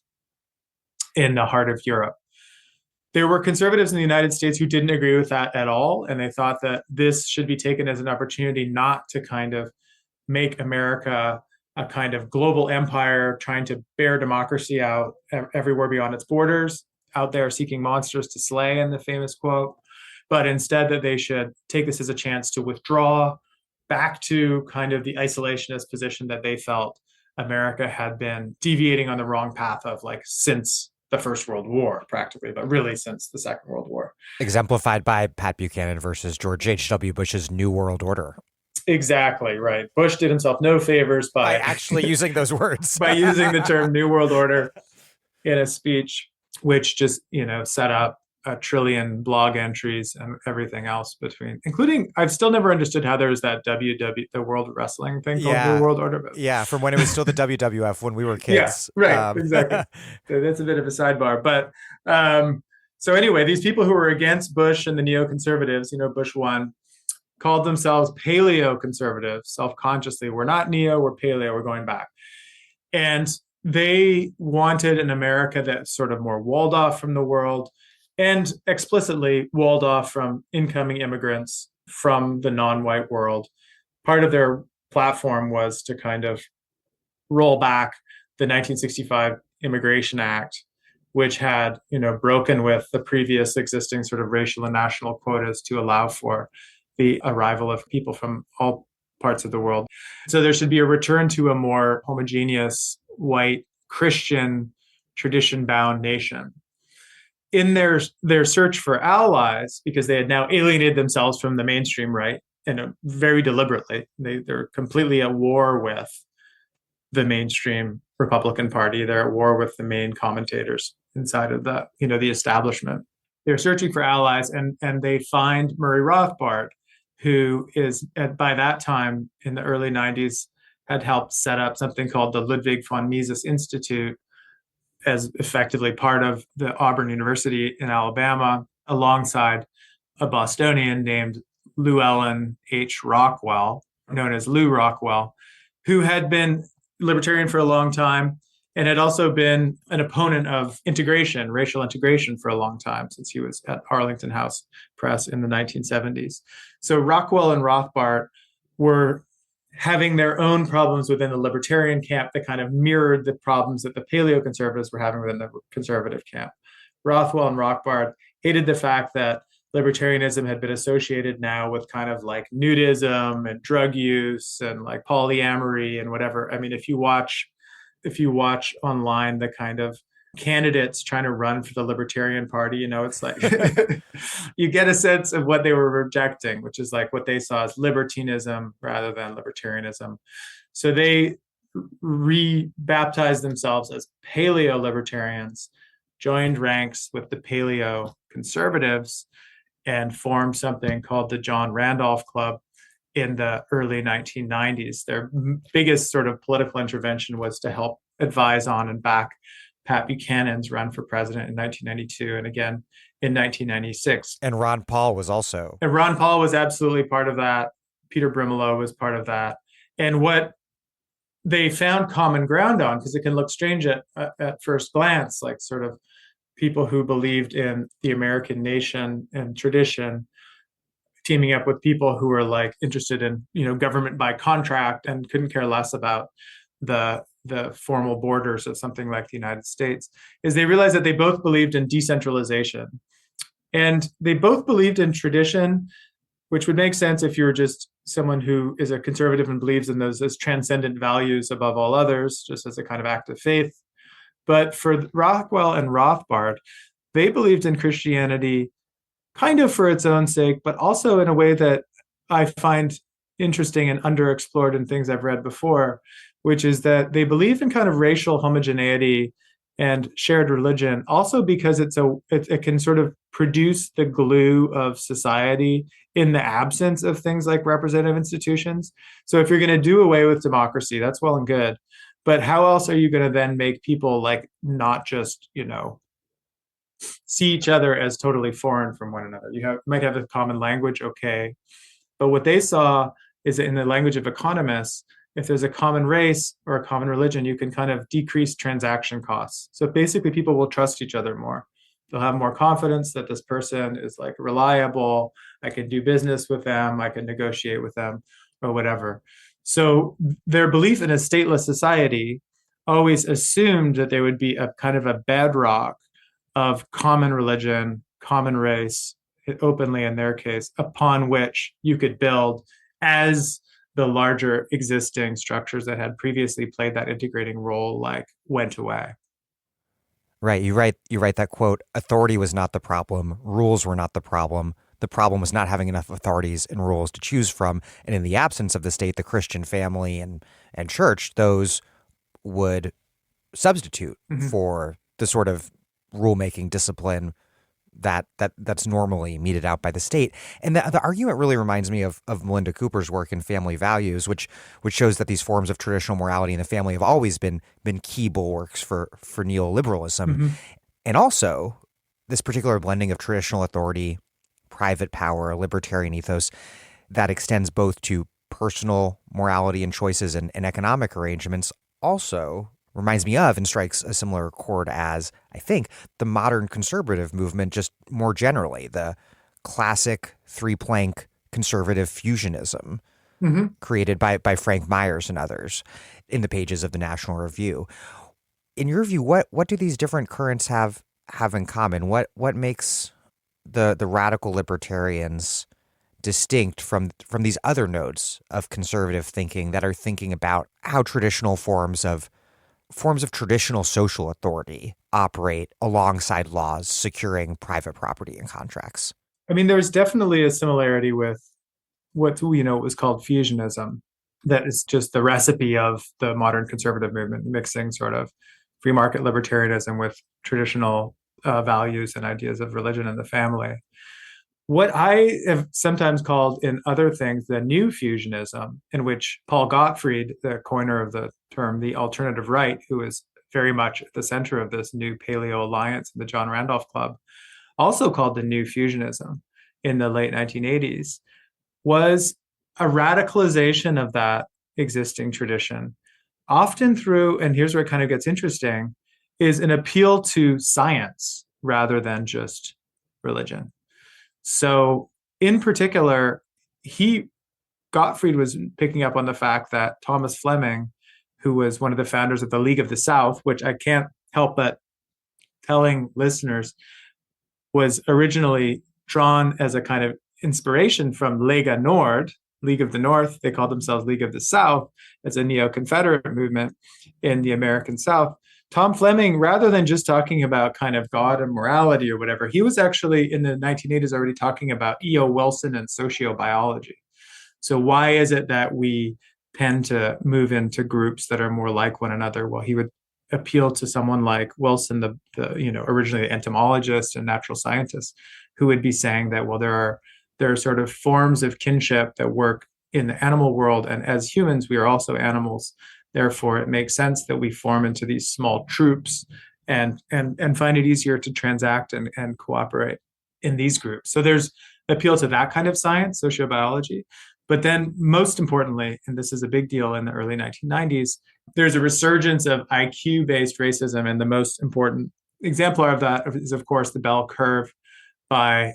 in the heart of Europe. There were conservatives in the United States who didn't agree with that at all, and they thought that this should be taken as an opportunity not to kind of make America a kind of global empire trying to bear democracy out everywhere beyond its borders, out there seeking monsters to slay, in the famous quote, but instead that they should take this as a chance to withdraw back to kind of the isolationist position that they felt America had been deviating on the wrong path of, like, since the First World War, practically, but really since the Second World War. Exemplified by Pat Buchanan versus George H.W. Bush's New World Order. Exactly, right. Bush did himself no favors by actually using those words. by using the term New World Order in a speech, which just, set up a trillion blog entries and everything else including, I've still never understood how there's that the World Wrestling thing called New World Order. Yeah, from when it was still the WWF when we were kids. Yeah, right, exactly. So that's a bit of a sidebar. But so anyway, these people who were against Bush and the neoconservatives, Bush won, called themselves paleo-conservatives, self-consciously. We're not neo, we're paleo, we're going back. And they wanted an America that's sort of more walled off from the world, and explicitly walled off from incoming immigrants from the non-white world. Part of their platform was to kind of roll back the 1965 Immigration Act, which had, broken with the previous existing sort of racial and national quotas to allow for the arrival of people from all parts of the world. So there should be a return to a more homogeneous, white, Christian, tradition-bound nation. In their search for allies, because they had now alienated themselves from the mainstream right, and very deliberately, they're completely at war with the mainstream Republican Party. They're at war with the main commentators inside of the establishment. They're searching for allies, and they find Murray Rothbard, who is, by that time in the early 90s, had helped set up something called the Ludwig von Mises Institute, as effectively part of the Auburn University in Alabama, alongside a Bostonian named Llewellyn H. Rockwell, known as Lew Rockwell, who had been libertarian for a long time and had also been an opponent of integration, racial integration, for a long time, since he was at Arlington House Press in the 1970s. So Rockwell and Rothbard were having their own problems within the libertarian camp that kind of mirrored the problems that the paleo-conservatives were having within the conservative camp. Rothwell and Rothbard hated the fact that libertarianism had been associated now with kind of like nudism and drug use and like polyamory and whatever. I mean, if you watch online the kind of candidates trying to run for the Libertarian Party, it's like you get a sense of what they were rejecting, which is like what they saw as libertinism rather than libertarianism. So they rebaptized themselves as paleo-libertarians, joined ranks with the paleo-conservatives, and formed something called the John Randolph Club in the early 1990s. Their biggest sort of political intervention was to help advise on and back Pat Buchanan's run for president in 1992 and again in 1996. And Ron Paul was also. And Ron Paul was absolutely part of that. Peter Brimelow was part of that. And what they found common ground on, because it can look strange at first glance, like sort of people who believed in the American nation and tradition teaming up with people who were like interested in, government by contract and couldn't care less about the formal borders of something like the United States, is they realized that they both believed in decentralization. And they both believed in tradition, which would make sense if you're just someone who is a conservative and believes in those as transcendent values above all others, just as a kind of act of faith. But for Rockwell and Rothbard, they believed in Christianity kind of for its own sake, but also in a way that I find interesting and underexplored in things I've read before, which is that they believe in kind of racial homogeneity and shared religion, also because it can sort of produce the glue of society in the absence of things like representative institutions. So if you're going to do away with democracy, that's well and good. But how else are you going to then make people like not just, see each other as totally foreign from one another? Might have a common language, okay. But what they saw is that in the language of economists, if there's a common race or a common religion, you can kind of decrease transaction costs. So basically, people will trust each other more. They'll have more confidence that this person is like reliable. I can do business with them. I can negotiate with them or whatever. So their belief in a stateless society always assumed that there would be a kind of a bedrock of common religion, common race, openly in their case, upon which you could build as the larger existing structures that had previously played that integrating role like went away. Right. You write that quote, authority was not the problem, rules were not the problem. The problem was not having enough authorities and rules to choose from. And in the absence of the state, the Christian family and church, those would substitute for the sort of rulemaking discipline that's normally meted out by the state. And the argument really reminds me of Melinda Cooper's work in Family Values, which shows that these forms of traditional morality in the family have always been key bulwarks for neoliberalism. And also this particular blending of traditional authority, private power, libertarian ethos that extends both to personal morality and choices and economic arrangements also reminds me of and strikes a similar chord as, I think, the modern conservative movement just more generally, the classic three-plank conservative fusionism created by Frank Myers and others in the pages of the National Review. In your view, what do these different currents have in common? What makes the radical libertarians distinct from these other nodes of conservative thinking that are thinking about how traditional forms of traditional social authority operate alongside laws securing private property and contracts? I mean, there's definitely a similarity with what was called fusionism. That is just the recipe of the modern conservative movement, mixing sort of free market libertarianism with traditional values and ideas of religion and the family. What I have sometimes called in other things the new fusionism, in which Paul Gottfried, the coiner of the term the alternative right, who is very much at the center of this new Paleo Alliance, the John Randolph Club, also called the new fusionism in the late 1980s, was a radicalization of that existing tradition, often through, and here's where it kind of gets interesting, is an appeal to science rather than just religion. So in particular, Gottfried was picking up on the fact that Thomas Fleming, who was one of the founders of the League of the South, which I can't help but telling listeners was originally drawn as a kind of inspiration from Lega Nord, League of the North. They called themselves League of the South as a neo-Confederate movement in the American South. Tom Fleming, rather than just talking about kind of God and morality or whatever, he was actually in the 1980s already talking about E.O. Wilson and sociobiology. So why is it that we tend to move into groups that are more like one another? Well, he would appeal to someone like Wilson, the originally the entomologist and natural scientist, who would be saying that, well, there are sort of forms of kinship that work in the animal world, and as humans, we are also animals. Therefore, it makes sense that we form into these small troops and find it easier to transact and cooperate in these groups. So there's appeal to that kind of science, sociobiology. But then most importantly, and this is a big deal in the early 1990s, there's a resurgence of IQ-based racism. And the most important exemplar of that is, of course, the Bell Curve by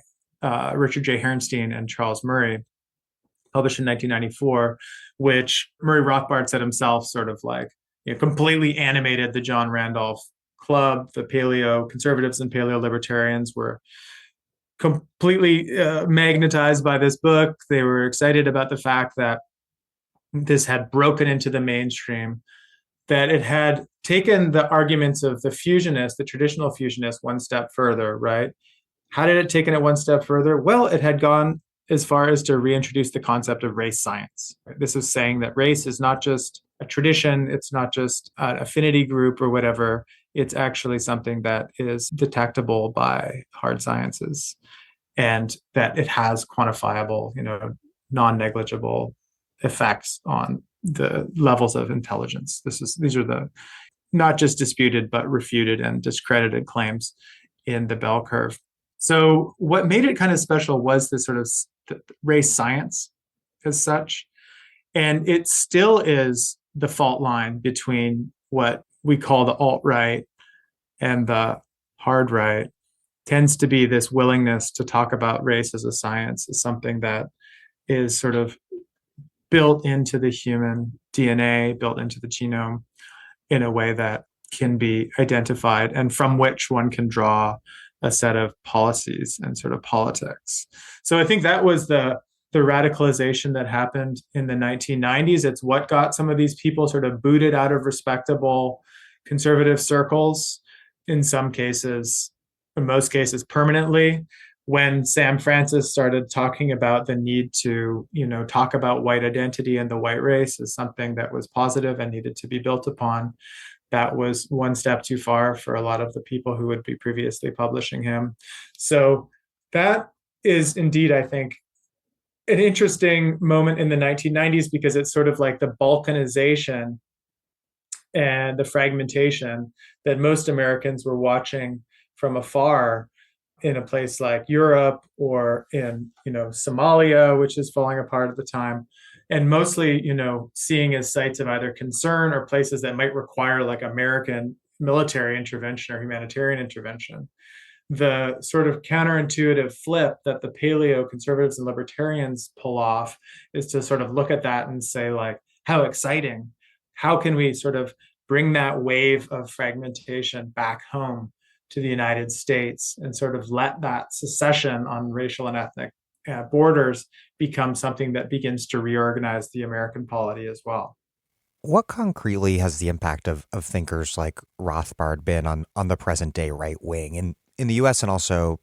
Richard J. Herrnstein and Charles Murray, published in 1994, which Murray Rothbard said himself sort of like completely animated the John Randolph Club. The paleo conservatives and paleo libertarians were completely magnetized by this book. They were excited about the fact that this had broken into the mainstream, that it had taken the arguments of the fusionists, the traditional fusionists, one step further, right? How did it take it one step further? Well, it had gone as far as to reintroduce the concept of race science. This is saying that race is not just a tradition, it's not just an affinity group or whatever, it's actually something that is detectable by hard sciences, and that it has quantifiable, non-negligible effects on the levels of intelligence. These are the not just disputed, but refuted and discredited claims in the bell curve. So what made it kind of special was this sort of race science as such. And it still is the fault line between what we call the alt-right and the hard right. Tends to be this willingness to talk about race as a science, as something that is sort of built into the human DNA, built into the genome in a way that can be identified and from which one can draw a set of policies and sort of politics. So I think that was the radicalization that happened in the 1990s. It's what got some of these people sort of booted out of respectable conservative circles, in some cases, in most cases permanently. When Sam Francis started talking about the need to, talk about white identity and the white race as something that was positive and needed to be built upon, that was one step too far for a lot of the people who would be previously publishing him. So that is indeed, I think, an interesting moment in the 1990s, because it's sort of like the balkanization and the fragmentation that most Americans were watching from afar in a place like Europe or in, Somalia, which is falling apart at the time, and mostly, seeing as sites of either concern or places that might require like American military intervention or humanitarian intervention. The sort of counterintuitive flip that the paleo conservatives and libertarians pull off is to sort of look at that and say, like, how exciting. How can we sort of bring that wave of fragmentation back home to the United States and sort of let that secession on racial and ethnic borders become something that begins to reorganize the American polity as well. What concretely has the impact of thinkers like Rothbard been on the present day right wing in the US and also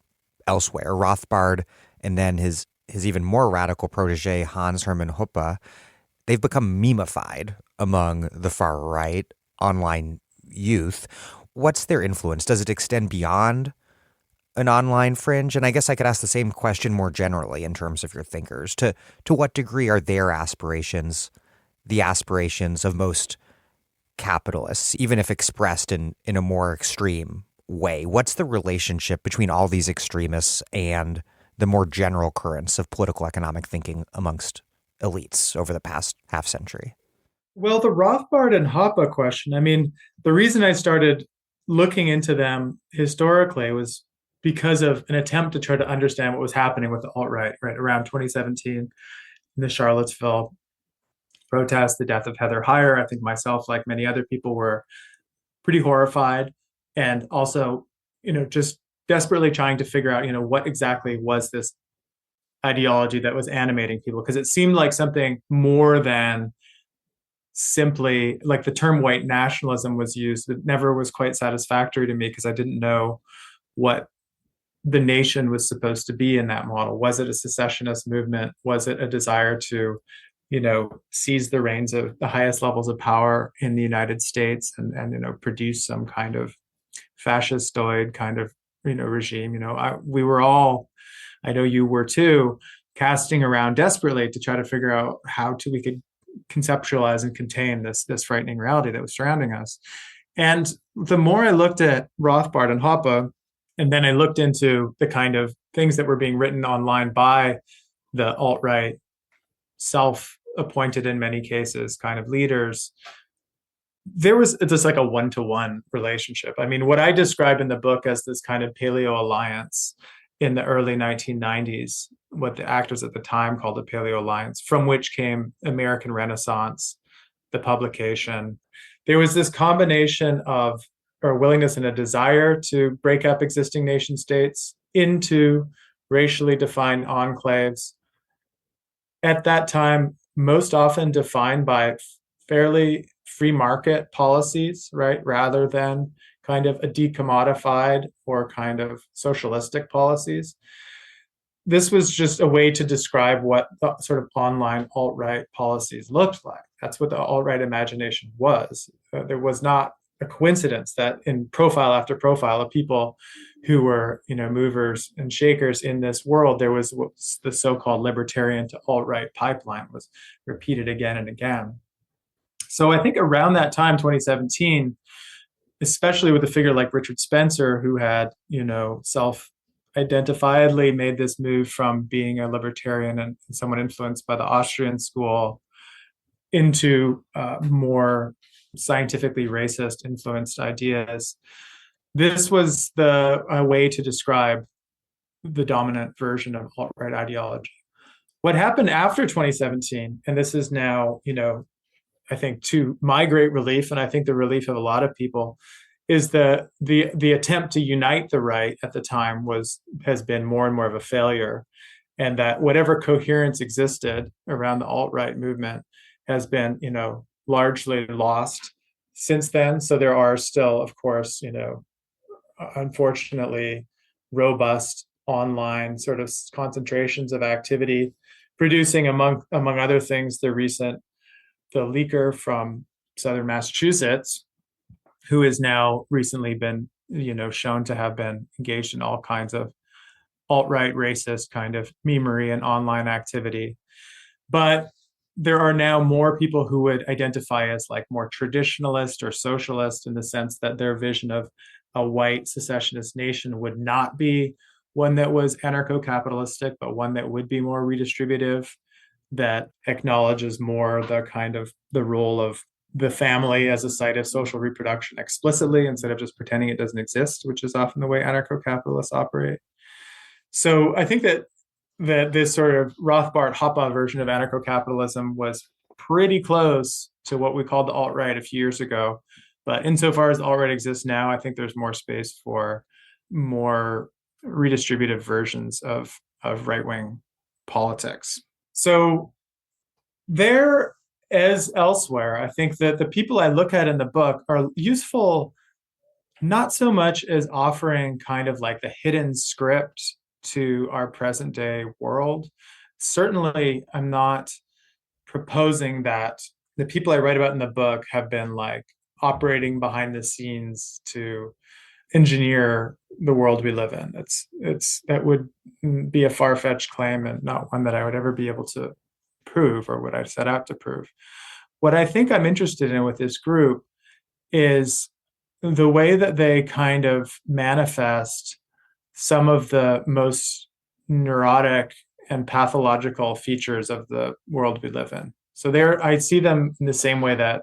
elsewhere? Rothbard and then his even more radical protege, Hans Hermann Hoppe, they've become memeified among the far right online youth. What's their influence? Does it extend beyond an online fringe? And I guess I could ask the same question more generally in terms of your thinkers. To what degree are their aspirations the aspirations of most capitalists, even if expressed in a more extreme way? What's the relationship between all these extremists and the more general currents of political economic thinking amongst elites over the past half century? Well, the Rothbard and Hoppe question, I mean, the reason I started looking into them historically was because of an attempt to try to understand what was happening with the alt-right, right around 2017 in the Charlottesville protest, the death of Heather Heyer. I think myself, like many other people, were pretty horrified, and also, just desperately trying to figure out, what exactly was this ideology that was animating people, because it seemed like something more than simply, like, the term white nationalism was used. It never was quite satisfactory to me because I didn't know what the nation was supposed to be in that model. Was it a secessionist movement? Was it a desire to, seize the reins of the highest levels of power in the United States and produce some kind of fascistoid kind of, regime? We were all, I know you were too, casting around desperately to try to figure out how we could conceptualize and contain this frightening reality that was surrounding us. And the more I looked at Rothbard and Hoppe, and then I looked into the kind of things that were being written online by the alt-right, self-appointed in many cases, kind of leaders, there was just like a one-to-one relationship. I mean, what I describe in the book as this kind of paleo alliance in the early 1990s, what the actors at the time called the Paleo Alliance, from which came American Renaissance, the publication. There was this combination of a willingness and a desire to break up existing nation states into racially defined enclaves. At that time, most often defined by fairly free market policies, right, rather than kind of a decommodified or kind of socialistic policies. This was just a way to describe what the sort of online alt-right policies looked like. That's what the alt-right imagination was. There was not a coincidence that in profile after profile of people who were, movers and shakers in this world, there was the so-called libertarian to alt-right pipeline was repeated again and again. So I think around that time, 2017, especially with a figure like Richard Spencer, who had, self-identifiedly made this move from being a libertarian and someone influenced by the Austrian school into more scientifically racist influenced ideas. This was a way to describe the dominant version of alt-right ideology. What happened after 2017, and this is now, I think to my great relief, and I think the relief of a lot of people, is the attempt to unite the right at the time has been more and more of a failure, and that whatever coherence existed around the alt-right movement has been, largely lost since then. So there are still, of course, unfortunately, robust online sort of concentrations of activity, producing among other things the leaker from Southern Massachusetts, who has now recently been, shown to have been engaged in all kinds of alt-right racist kind of memery and online activity. But there are now more people who would identify as like more traditionalist or socialist, in the sense that their vision of a white secessionist nation would not be one that was anarcho-capitalistic, but one that would be more redistributive, that acknowledges more the role of the family as a site of social reproduction explicitly, instead of just pretending it doesn't exist, which is often the way anarcho-capitalists operate. So I think that this sort of Rothbard-Hoppe version of anarcho-capitalism was pretty close to what we called the alt-right a few years ago. But insofar as the alt-right exists now, I think there's more space for more redistributive versions of right-wing politics. So there, as elsewhere, I think that the people I look at in the book are useful not so much as offering kind of like the hidden script to our present day world. Certainly, I'm not proposing that the people I write about in the book have been like operating behind the scenes to engineer the world we live in. That would be a far-fetched claim, and not one that I would ever be able to prove, or what I set out to prove. What I think I'm interested in with this group is the way that they kind of manifest some of the most neurotic and pathological features of the world we live in. So I see them in the same way that,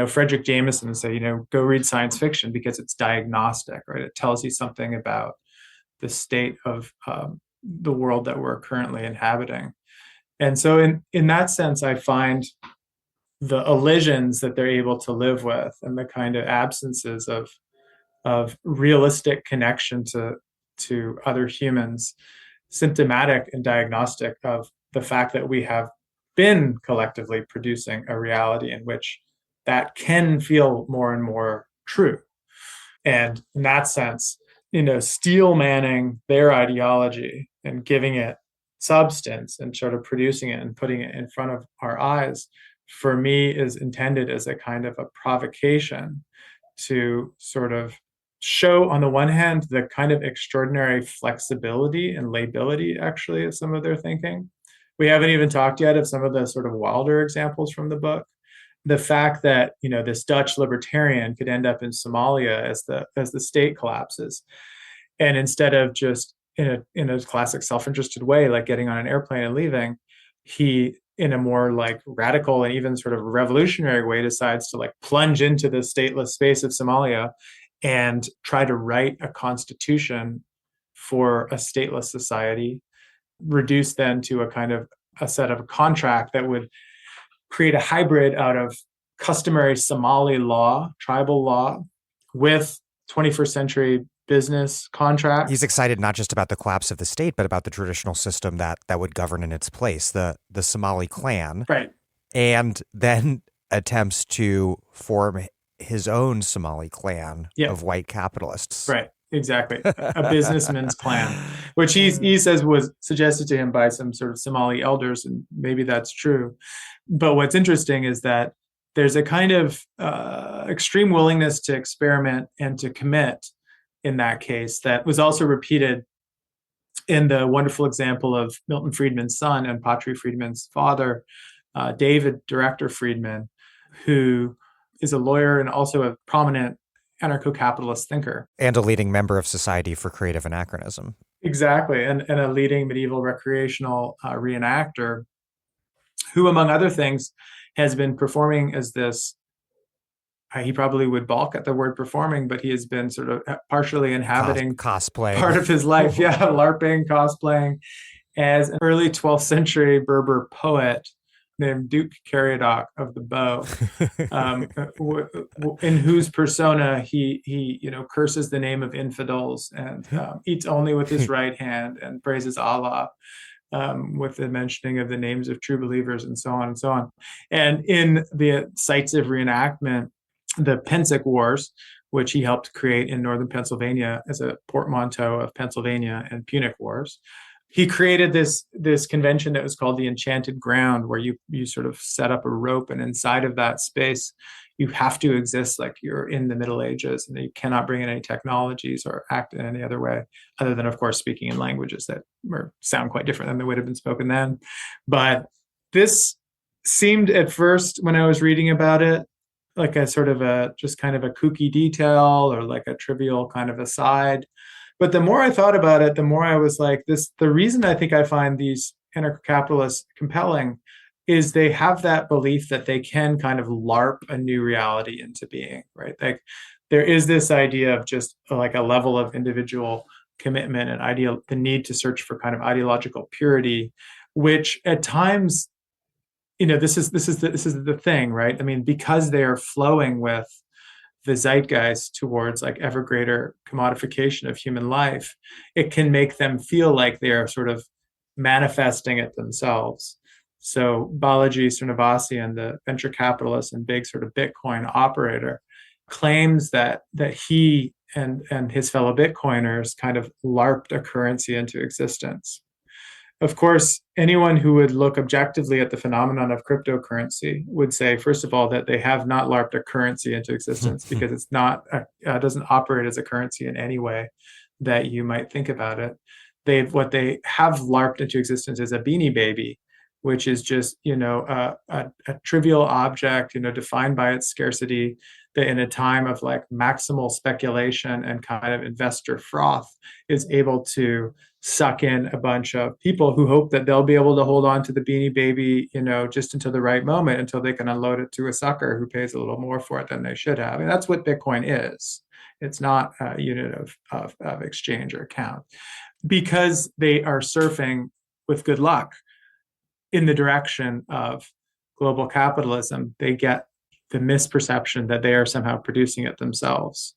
Frederick Jameson would say, go read science fiction because it's diagnostic, right? It tells you something about the state of the world that we're currently inhabiting. And so in that sense, I find the elisions that they're able to live with, and the kind of absences of realistic connection to other humans, symptomatic and diagnostic of the fact that we have been collectively producing a reality in which that can feel more and more true. And in that sense, steel manning their ideology and giving it substance and sort of producing it and putting it in front of our eyes, for me, is intended as a kind of a provocation to sort of show, on the one hand, the kind of extraordinary flexibility and lability, actually, of some of their thinking. We haven't even talked yet of some of the sort of wilder examples from the book. The fact that, this Dutch libertarian could end up in Somalia as the state collapses, and instead of just in a classic self-interested way, like getting on an airplane and leaving, he, in a more like radical and even sort of revolutionary way, decides to like plunge into the stateless space of Somalia and try to write a constitution for a stateless society, reduced then to a set of a contract that would create a hybrid out of customary Somali law, tribal law, with 21st century business contracts. He's excited not just about the collapse of the state, but about the traditional system that would govern in its place, the Somali clan. Right. And then attempts to form his own Somali clan of white capitalists. Right. Exactly. A businessman's clan, which he says was suggested to him by some sort of Somali elders, and maybe that's true. But what's interesting is that there's a kind of extreme willingness to experiment and to commit in that case that was also repeated in the wonderful example of Milton Friedman's son and Patri Friedman's father, David Director Friedman, who is a lawyer and also a prominent anarcho-capitalist thinker. And a leading member of Society for Creative Anachronism. Exactly, and a leading medieval recreational reenactor who, among other things, has been performing as this, he probably would balk at the word performing, but he has been sort of partially inhabiting cosplay part of his life. Yeah, LARPing, cosplaying, as an early 12th century Berber poet named Duke Caradoc of the Bow, in whose persona he curses the name of infidels and eats only with his right hand and praises Allah, with the mentioning of the names of true believers and so on and so on. And in the sites of reenactment, the Pensic Wars, which he helped create in northern Pennsylvania as a portmanteau of Pennsylvania and Punic Wars, he created this convention that was called the Enchanted Ground, where you sort of set up a rope, and inside of that space, you have to exist like you're in the Middle Ages, and you cannot bring in any technologies or act in any other way, other than, of course, speaking in languages that sound quite different than they would have been spoken then. But this seemed at first, when I was reading about it, like a sort of just kind of a kooky detail or like a trivial kind of aside. But the more I thought about it, the more I was like, the reason I think I find these anarcho-capitalists compelling is they have that belief that they can kind of LARP a new reality into being, right? Like there is this idea of just like a level of individual commitment and the need to search for kind of ideological purity, which at times, this is the thing, right? I mean, because they are flowing with the zeitgeist towards like ever greater commodification of human life, it can make them feel like they are sort of manifesting it themselves. So Balaji Srinivasan, the venture capitalist and big sort of Bitcoin operator, claims that he and his fellow Bitcoiners kind of LARPed a currency into existence. Of course, anyone who would look objectively at the phenomenon of cryptocurrency would say, first of all, that they have not LARPed a currency into existence because it's not doesn't operate as a currency in any way that you might think about it. What they have LARPed into existence is a Beanie Baby, which is just a trivial object, defined by its scarcity, that in a time of like maximal speculation and kind of investor froth is able to suck in a bunch of people who hope that they'll be able to hold on to the Beanie Baby, just until the right moment, until they can unload it to a sucker who pays a little more for it than they should have. And that's what Bitcoin is. It's not a unit of exchange or account, because they are surfing with good luck in the direction of global capitalism. They get the misperception that they are somehow producing it themselves.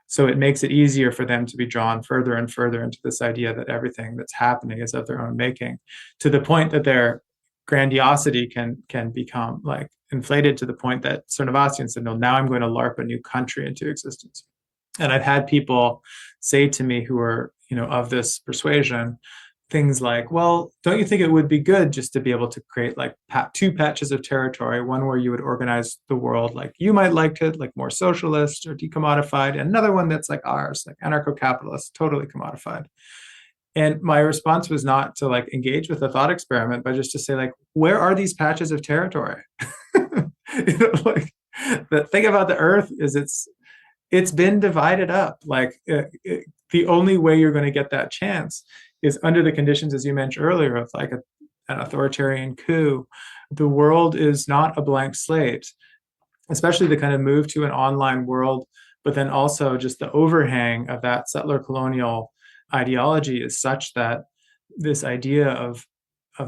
So it makes it easier for them to be drawn further and further into this idea that everything that's happening is of their own making, to the point that their grandiosity can become like inflated to the point that Srinivasan said, no, now I'm going to LARP a new country into existence. And I've had people say to me who are, of this persuasion, things like, well, don't you think it would be good just to be able to create like two patches of territory, one where you would organize the world like you might like it, like more socialist or decommodified, and another one that's like ours, like anarcho-capitalist, totally commodified. And my response was not to like engage with a thought experiment, but just to say like, where are these patches of territory? Like the thing about the earth is it's been divided up. Like the only way you're going to get that chance is under the conditions, as you mentioned earlier, of like an authoritarian coup. The world is not a blank slate, especially the kind of move to an online world, but then also just the overhang of that settler colonial ideology is such that this idea of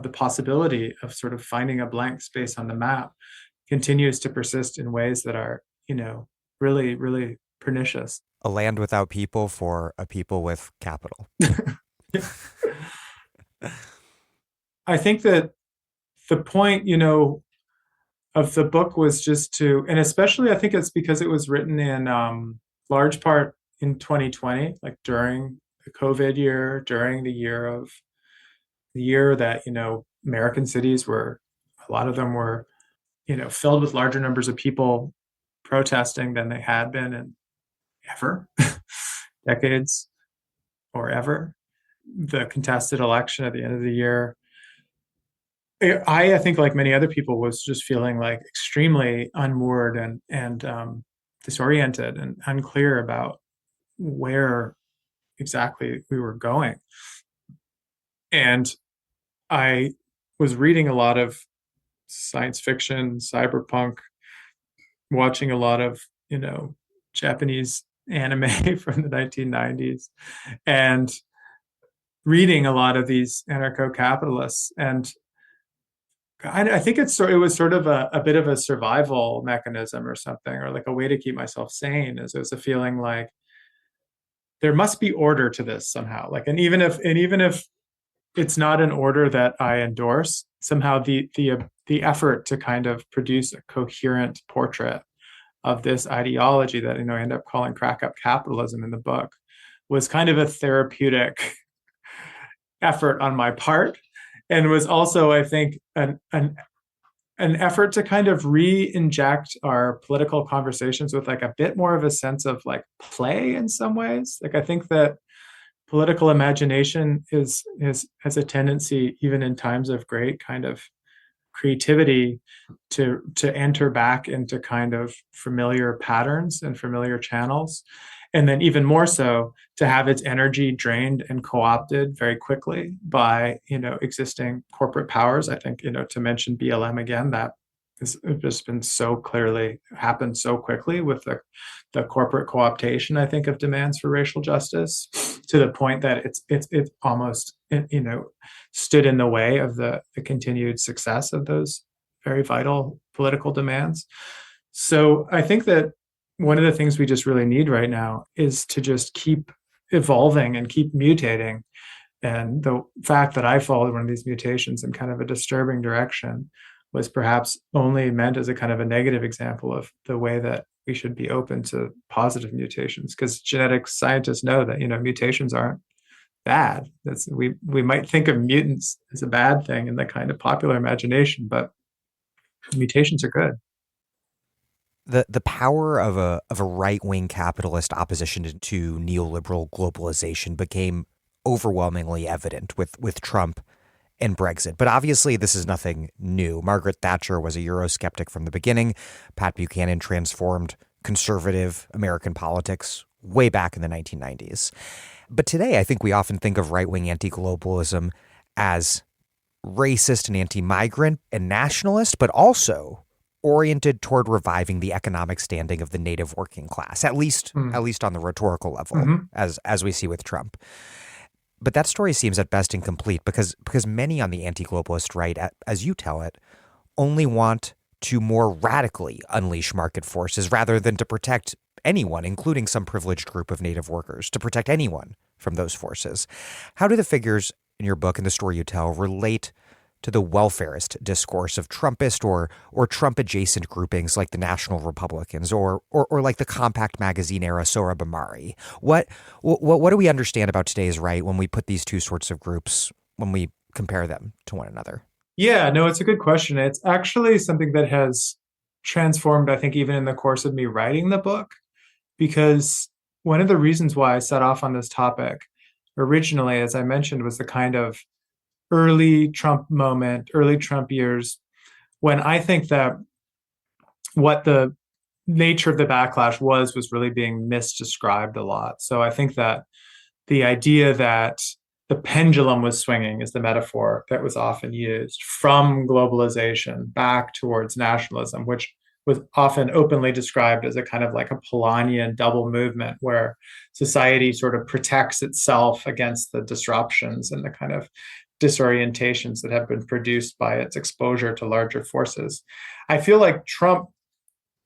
the possibility of sort of finding a blank space on the map continues to persist in ways that are, really, really pernicious. A land without people for a people with capital. I think that the point, of the book was just to, and especially I think it's because it was written in large part in 2020, like during the COVID year, during the year that, American cities were, a lot of them were, filled with larger numbers of people protesting than they had been in ever, decades or ever. The contested election at the end of the year I think, like many other people, was just feeling like extremely unmoored and disoriented and unclear about where exactly we were going. And I was reading a lot of science fiction, cyberpunk, watching a lot of, Japanese anime from the 1990s, and reading a lot of these anarcho-capitalists. And I think it was sort of a bit of a survival mechanism or something, or like a way to keep myself sane. Is it was a feeling like there must be order to this somehow. Like, and even if it's not an order that I endorse, somehow the effort to kind of produce a coherent portrait of this ideology that I end up calling crack up capitalism in the book was kind of a therapeutic effort on my part, and was also, I think, an effort to kind of re-inject our political conversations with like a bit more of a sense of like play in some ways. Like, I think that political imagination has a tendency, even in times of great kind of creativity, to enter back into kind of familiar patterns and familiar channels, and then even more so to have its energy drained and co-opted very quickly by existing corporate powers. I think, to mention BLM again, that has just been so clearly happened so quickly with the corporate co-optation, I think, of demands for racial justice, to the point that it's almost stood in the way of the continued success of those very vital political demands. So I think that one of the things we just really need right now is to just keep evolving and keep mutating. And the fact that I followed one of these mutations in kind of a disturbing direction was perhaps only meant as a kind of a negative example of the way that we should be open to positive mutations, because genetic scientists know that mutations aren't bad. We might think of mutants as a bad thing in the kind of popular imagination, but mutations are good. The power of a right-wing capitalist opposition to neoliberal globalization became overwhelmingly evident with Trump and Brexit. But obviously, this is nothing new. Margaret Thatcher was a Eurosceptic from the beginning. Pat Buchanan transformed conservative American politics way back in the 1990s. But today, I think we often think of right-wing anti-globalism as racist and anti-migrant and nationalist, but also oriented toward reviving the economic standing of the native working class, at least on the rhetorical level, as we see with Trump. But that story seems at best incomplete because many on the anti-globalist right, as you tell it, only want to more radically unleash market forces rather than to protect anyone, including some privileged group of native workers, to protect anyone from those forces. How do the figures in your book and the story you tell relate to the welfarist discourse of Trumpist or Trump-adjacent groupings like the National Republicans or like the Compact Magazine era Sohrab Ahmari? What do we understand about today's right when we put these two sorts of groups, when we compare them to one another? Yeah, no, it's a good question. It's actually something that has transformed, I think, even in the course of me writing the book, because one of the reasons why I set off on this topic originally, as I mentioned, was the kind of early Trump moment, early Trump years, when I think that what the nature of the backlash was really being misdescribed a lot. So I think that the idea that the pendulum was swinging is the metaphor that was often used from globalization back towards nationalism, which was often openly described as a kind of like a Polanyian double movement where society sort of protects itself against the disruptions and the kind of disorientations that have been produced by its exposure to larger forces. I feel like Trump,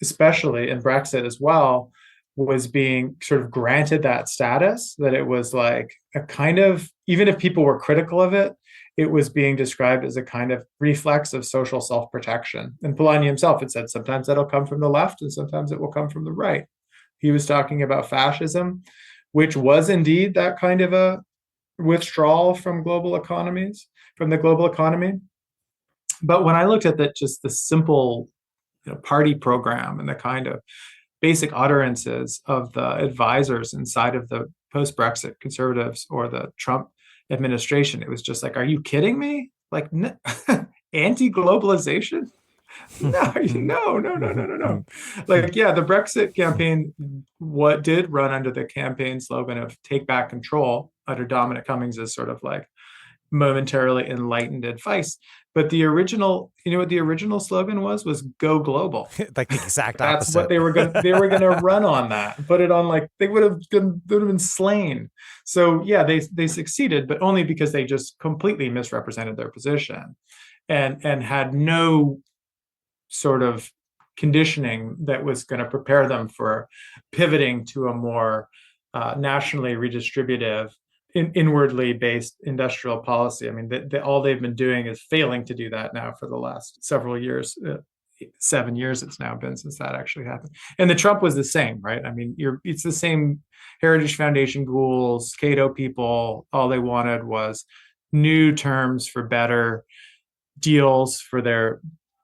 especially, and Brexit as well, was being sort of granted that status, that it was like a kind of, even if people were critical of it, it was being described as a kind of reflex of social self-protection. And Polanyi himself had said sometimes that'll come from the left and sometimes it will come from the right. He was talking about fascism, which was indeed that kind of a withdrawal from global economies, from the global economy. But when I looked at that, just the simple party program and the kind of basic utterances of the advisors inside of the post-Brexit conservatives or the Trump administration, it was just like, are you kidding me? Like, anti-globalization? No, no. Like, yeah, the Brexit campaign, what did run under the campaign slogan of take back control under Dominic Cummings' sort of like momentarily enlightened advice. But the original, you know what the original slogan was go global. Like the exact That's opposite. what they were gonna run on that, put it on like they would have been slain. So yeah, they succeeded, but only because they just completely misrepresented their position and had no sort of conditioning that was going to prepare them for pivoting to a more nationally redistributive, inwardly based industrial policy. I mean, all they've been doing is failing to do that now for the last several years. 7 years it's now been since that actually happened. And the Trump was the same, right? I mean, it's the same Heritage Foundation ghouls, Cato people. All they wanted was new terms for better deals for their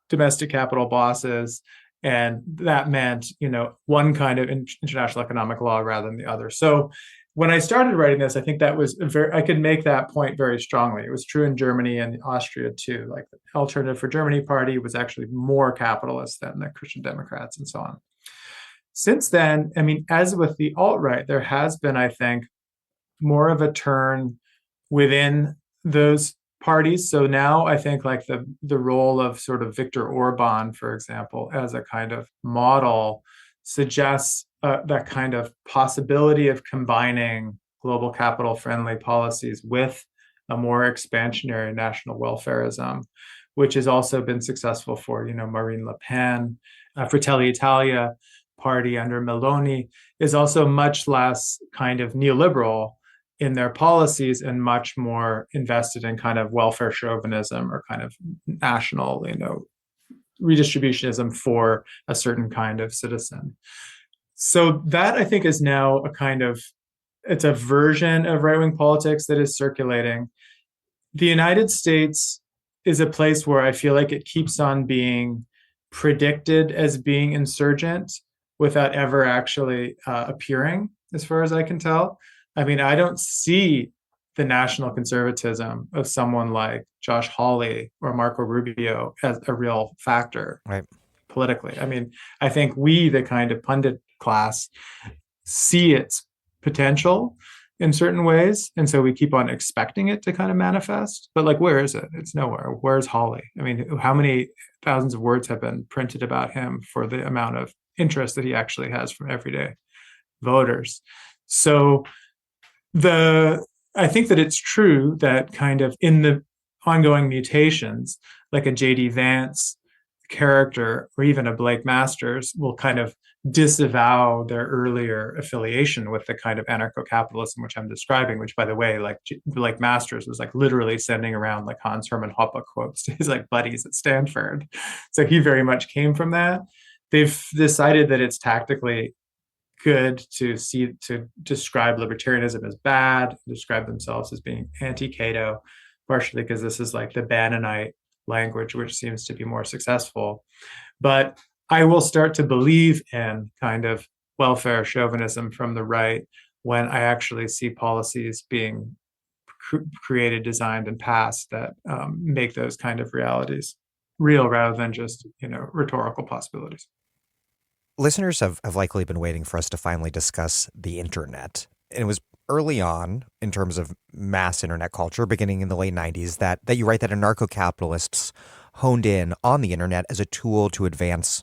domestic capital bosses. And that meant, one kind of international economic law rather than the other. So when I started writing this, I think that was I could make that point very strongly. It was true in Germany and Austria too. Like the Alternative for Germany party was actually more capitalist than the Christian Democrats and so on. Since then, I mean, as with the alt-right, there has been, I think, more of a turn within those parties. So now I think like the role of sort of Viktor Orban, for example, as a kind of model suggests that kind of possibility of combining global capital friendly policies with a more expansionary national welfarism, which has also been successful for, Marine Le Pen. Fratelli Italia party under Meloni is also much less kind of neoliberal in their policies and much more invested in kind of welfare chauvinism or kind of national, redistributionism for a certain kind of citizen. So that I think is now it's a version of right-wing politics that is circulating. The United States is a place where I feel like it keeps on being predicted as being insurgent without ever actually appearing, as far as I can tell. I mean, I don't see the national conservatism of someone like Josh Hawley or Marco Rubio as a real factor, right, politically. I mean, I think we, the kind of pundit class, see its potential in certain ways. And so we keep on expecting it to kind of manifest. But like, where is it? It's nowhere. Where's Hawley? I mean, how many thousands of words have been printed about him for the amount of interest that he actually has from everyday voters? So I think that it's true that kind of in the ongoing mutations, like a J.D. Vance character or even a Blake Masters will kind of disavow their earlier affiliation with the kind of anarcho-capitalism which I'm describing, which, by the way, like Blake Masters was like literally sending around like Hans Hermann Hoppe quotes to his like buddies at Stanford. So he very much came from that. They've decided that it's tactically good to describe libertarianism as bad, describe themselves as being anti-Cato, partially because this is like the Bannonite language, which seems to be more successful. But I will start to believe in kind of welfare chauvinism from the right when I actually see policies being created, designed, and passed that make those kind of realities real rather than just, rhetorical possibilities. Listeners have likely been waiting for us to finally discuss the internet. And it was early on, in terms of mass internet culture, beginning in the late 90s, that you write that anarcho-capitalists honed in on the internet as a tool to advance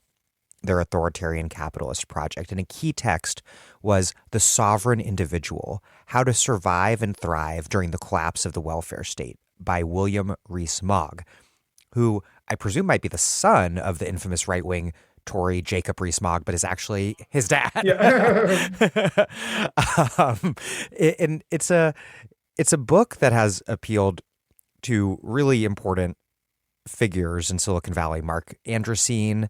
their authoritarian capitalist project. And a key text was The Sovereign Individual, How to Survive and Thrive During the Collapse of the Welfare State by William Rees-Mogg, who I presume might be the son of the infamous right-wing Tory Jacob Rees-Mogg, but is actually his dad. Yeah. And it's a book that has appealed to really important figures in Silicon Valley: Mark Andreessen,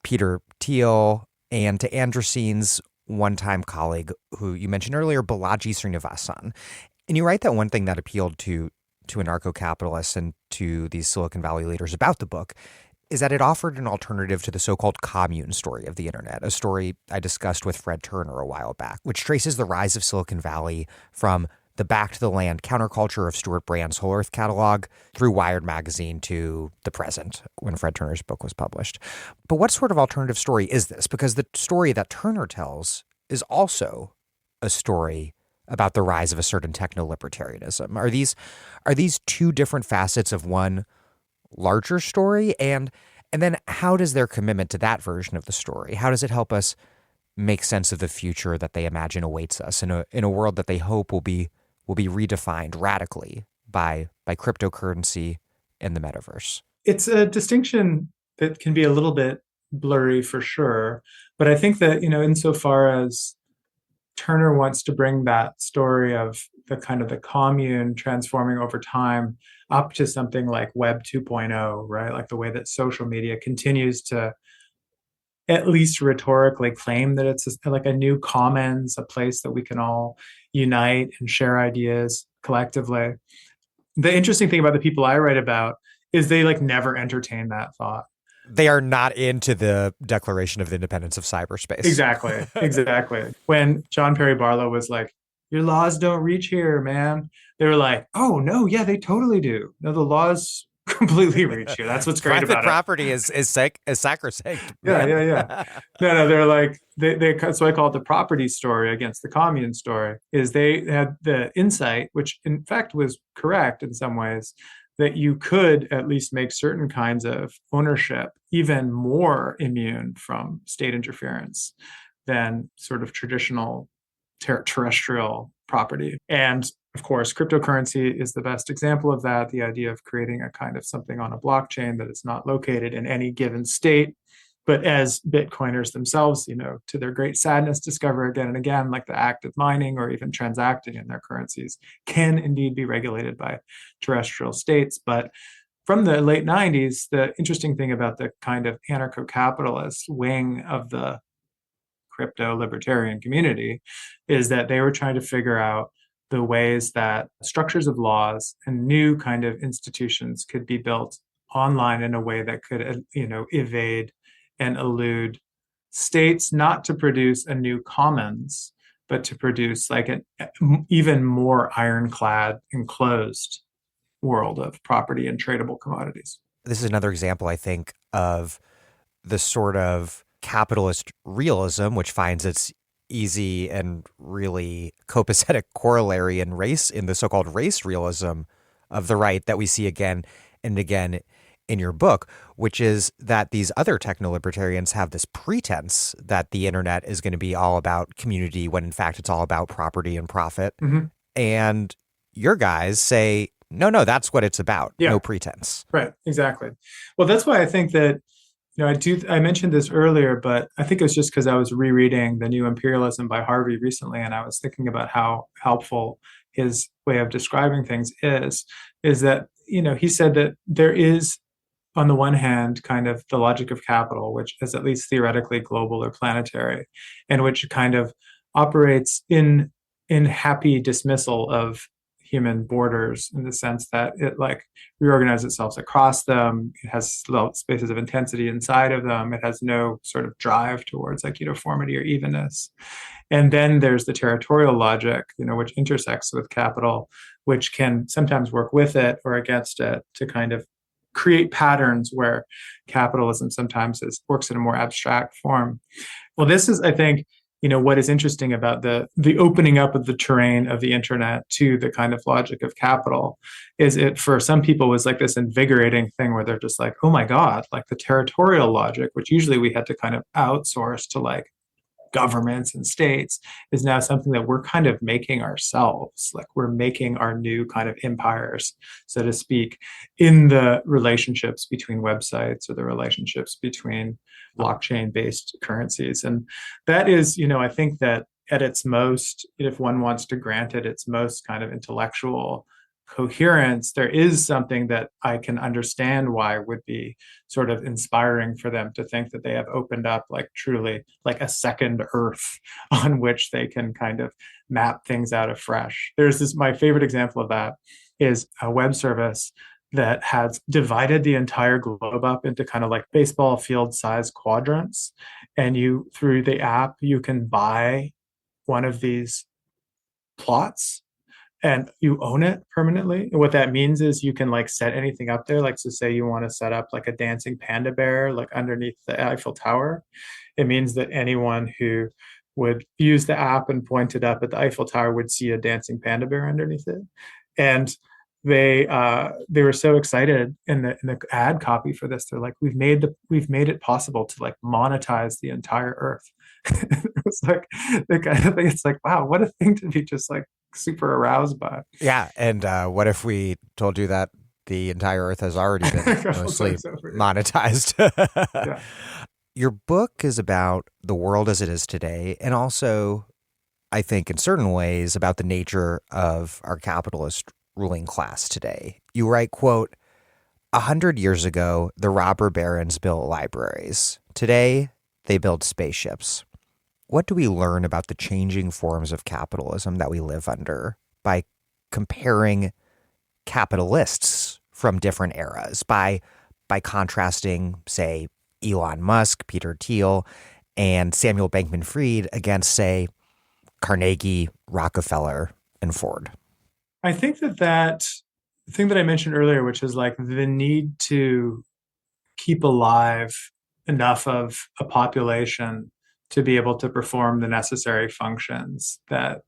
Peter Thiel, and to Andreessen's one-time colleague, who you mentioned earlier, Balaji Srinivasan. And you write that one thing that appealed to anarcho-capitalists and to these Silicon Valley leaders about the book is that it offered an alternative to the so-called commune story of the internet, a story I discussed with Fred Turner a while back, which traces the rise of Silicon Valley from the Back to the Land counterculture of Stuart Brand's Whole Earth catalog through Wired magazine to the present when Fred Turner's book was published. But what sort of alternative story is this? Because the story that Turner tells is also a story about the rise of a certain techno-libertarianism. Are these two different facets of one larger story? And then how does their commitment to that version of the story, how does it help us make sense of the future that they imagine awaits us in a world that they hope will be redefined radically by cryptocurrency and the metaverse? It's a distinction that can be a little bit blurry for sure, but I think that, insofar as Turner wants to bring that story of the kind of the commune transforming over time up to something like Web 2.0, right? Like the way that social media continues to at least rhetorically claim that it's like a new commons, a place that we can all unite and share ideas collectively. The interesting thing about the people I write about is they like never entertain that thought. They are not into the Declaration of Independence of cyberspace. Exactly. When John Perry Barlow was like, your laws don't reach here, man. They were like, oh, no, yeah, they totally do. No, the laws completely reach here. That's what's great about it. Private property is sacrosanct. Yeah. No, they're like, so I call it the property story against the commune story, is they had the insight, which in fact was correct in some ways, that you could at least make certain kinds of ownership even more immune from state interference than sort of traditional terrestrial property. And of course, cryptocurrency is the best example of that, the idea of creating a kind of something on a blockchain that is not located in any given state, but as Bitcoiners themselves, to their great sadness, discover again and again, like the act of mining or even transacting in their currencies can indeed be regulated by terrestrial states. But from the late 90s, the interesting thing about the kind of anarcho-capitalist wing of the crypto libertarian community is that they were trying to figure out the ways that structures of laws and new kind of institutions could be built online in a way that could, evade and elude states, not to produce a new commons, but to produce like an even more ironclad, enclosed world of property and tradable commodities. This is another example, I think, of the sort of capitalist realism, which finds its easy and really copacetic corollary in the so-called race realism of the right that we see again and again in your book, which is that these other techno-libertarians have this pretense that the internet is going to be all about community when in fact it's all about property and profit. Mm-hmm. And your guys say, no, that's what it's about. Yeah. No pretense. Right, exactly. Well, that's why I think that, I mentioned this earlier, but I think it was just because I was rereading The New Imperialism by Harvey recently, and I was thinking about how helpful his way of describing things is that, he said that there is, on the one hand, kind of the logic of capital, which is at least theoretically global or planetary, and which kind of operates in happy dismissal of human borders in the sense that it like reorganizes itself across them. It has spaces of intensity inside of them. It has no sort of drive towards like uniformity or evenness. And then there's the territorial logic, which intersects with capital, which can sometimes work with it or against it to kind of create patterns where capitalism sometimes works in a more abstract form. Well, this is, I think, what is interesting about the opening up of the terrain of the internet to the kind of logic of capital is it for some people was like this invigorating thing where they're just like, oh my God, like the territorial logic, which usually we had to kind of outsource to like governments and states, is now something that we're kind of making ourselves. Like we're making our new kind of empires, so to speak, in the relationships between websites or the relationships between blockchain-based currencies. And that is, I think that at its most, if one wants to grant it its most kind of intellectual coherence, there is something that I can understand why would be sort of inspiring for them to think that they have opened up like truly like a second earth on which they can kind of map things out afresh. My favorite example of that is a web service that has divided the entire globe up into kind of like baseball field size quadrants. And through the app, you can buy one of these plots and you own it permanently. And what that means is you can like set anything up there. Like, so say you want to set up like a dancing panda bear, like underneath the Eiffel Tower. It means that anyone who would use the app and point it up at the Eiffel Tower would see a dancing panda bear underneath it. And they were so excited in the ad copy for this. They're like, we've made it possible to like monetize the entire Earth. It was like the kind of thing. It's like, wow, what a thing to be just like super aroused by. Yeah, and what if we told you that the entire Earth has already been mostly monetized? Yeah. Your book is about the world as it is today, and also, I think, in certain ways, about the nature of our capitalist ruling class today. You write, quote, 100 years ago, the robber barons built libraries. Today, they build spaceships. What do we learn about the changing forms of capitalism that we live under by comparing capitalists from different eras, by contrasting, say, Elon Musk, Peter Thiel, and Samuel Bankman-Fried against, say, Carnegie, Rockefeller, and Ford? I think that thing that I mentioned earlier, which is like the need to keep alive enough of a population to be able to perform the necessary functions that,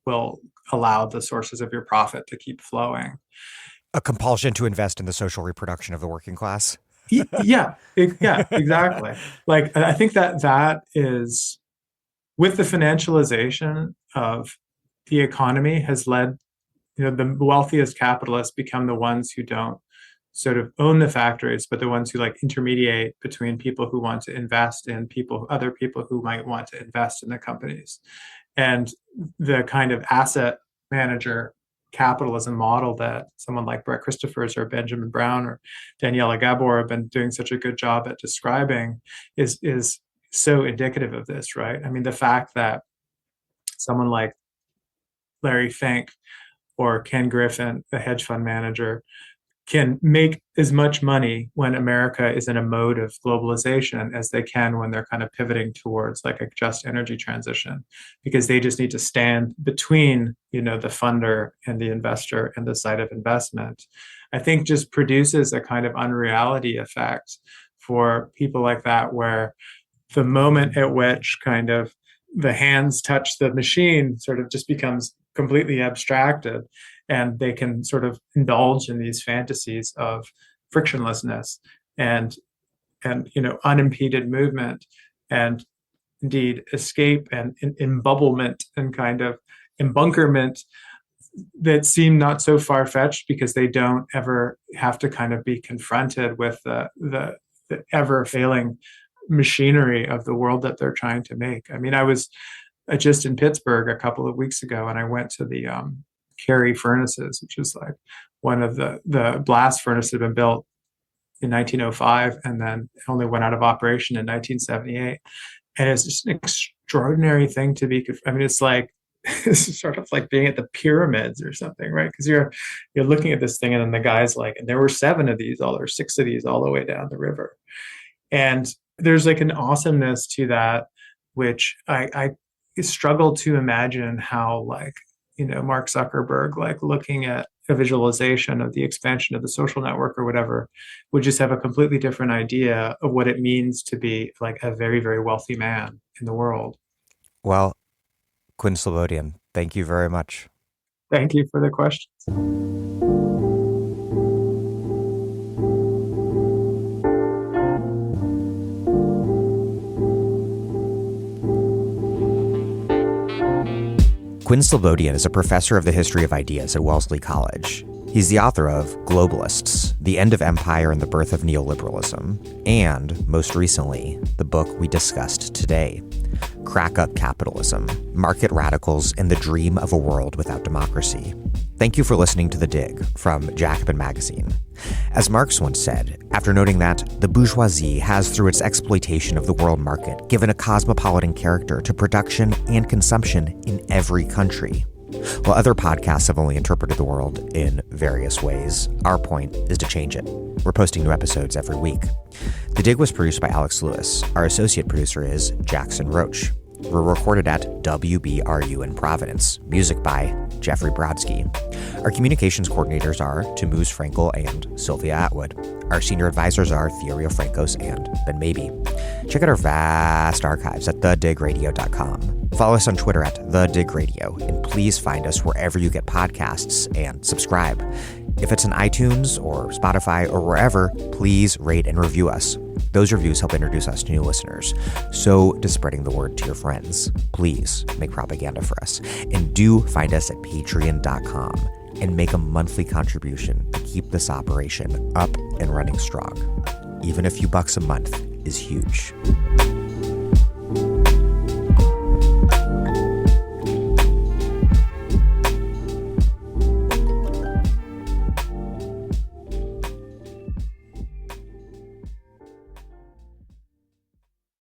will allow the sources of your profit to keep flowing. A compulsion to invest in the social reproduction of the working class. Yeah, exactly. Like, I think that is, with the financialization of the economy, has led, the wealthiest capitalists become the ones who don't sort of own the factories, but the ones who like intermediate between people who want to invest in other people who might want to invest in the companies. And the kind of asset manager capitalism model that someone like Brett Christophers or Benjamin Brown or Daniela Gabor have been doing such a good job at describing is so indicative of this, right? I mean, the fact that someone like Larry Fink or Ken Griffin, the hedge fund manager, can make as much money when America is in a mode of globalization as they can when they're kind of pivoting towards like a just energy transition, because they just need to stand between, the funder and the investor and the site of investment. I think just produces a kind of unreality effect for people like that, where the moment at which kind of the hands touch the machine sort of just becomes completely abstracted, and they can sort of indulge in these fantasies of frictionlessness and unimpeded movement, and indeed escape and embubblement and kind of embunkerment that seem not so far-fetched, because they don't ever have to kind of be confronted with the ever failing machinery of the world that they're trying to make. I mean, I was just in Pittsburgh a couple of weeks ago, and I went to the Carey furnaces, which is like one of the blast furnaces that had been built in 1905 and then only went out of operation in 1978. And it's just an extraordinary thing to be. I mean, it's like it's sort of like being at the pyramids or something, right? Because you're looking at this thing, and then the guy's like, and there were 6 of these all the way down the river. And there's like an awesomeness to that, which I struggle to imagine how, like, Mark Zuckerberg, like looking at a visualization of the expansion of the social network or whatever, would just have a completely different idea of what it means to be like a very, very wealthy man in the world. Well, Quinn Slobodian, thank you very much. Thank you for the questions. Quinn Slobodian is a professor of the history of ideas at Wellesley College. He's the author of Globalists, The End of Empire and the Birth of Neoliberalism, and, most recently, the book we discussed today, Crack Up Capitalism, Market Radicals and the Dream of a World Without Democracy. Thank you for listening to The Dig from Jacobin Magazine. As Marx once said, after noting that the bourgeoisie has, through its exploitation of the world market, given a cosmopolitan character to production and consumption in every country. While other podcasts have only interpreted the world in various ways, our point is to change it. We're posting new episodes every week. The Dig was produced by Alex Lewis. Our associate producer is Jackson Roach. We're recorded at WBRU in Providence. Music by Jeffrey Brodsky. Our communications coordinators are Tamuz Frankel and Sylvia Atwood. Our senior advisors are Thierry Francos and Ben Mabey. Check out our vast archives at thedigradio.com. Follow us on Twitter at thedigradio, and please find us wherever you get podcasts and subscribe. If it's on iTunes or Spotify or wherever, please rate and review us. Those reviews help introduce us to new listeners. So does spreading the word to your friends. Please make propaganda for us. And do find us at patreon.com and make a monthly contribution to keep this operation up and running strong. Even a few bucks a month is huge.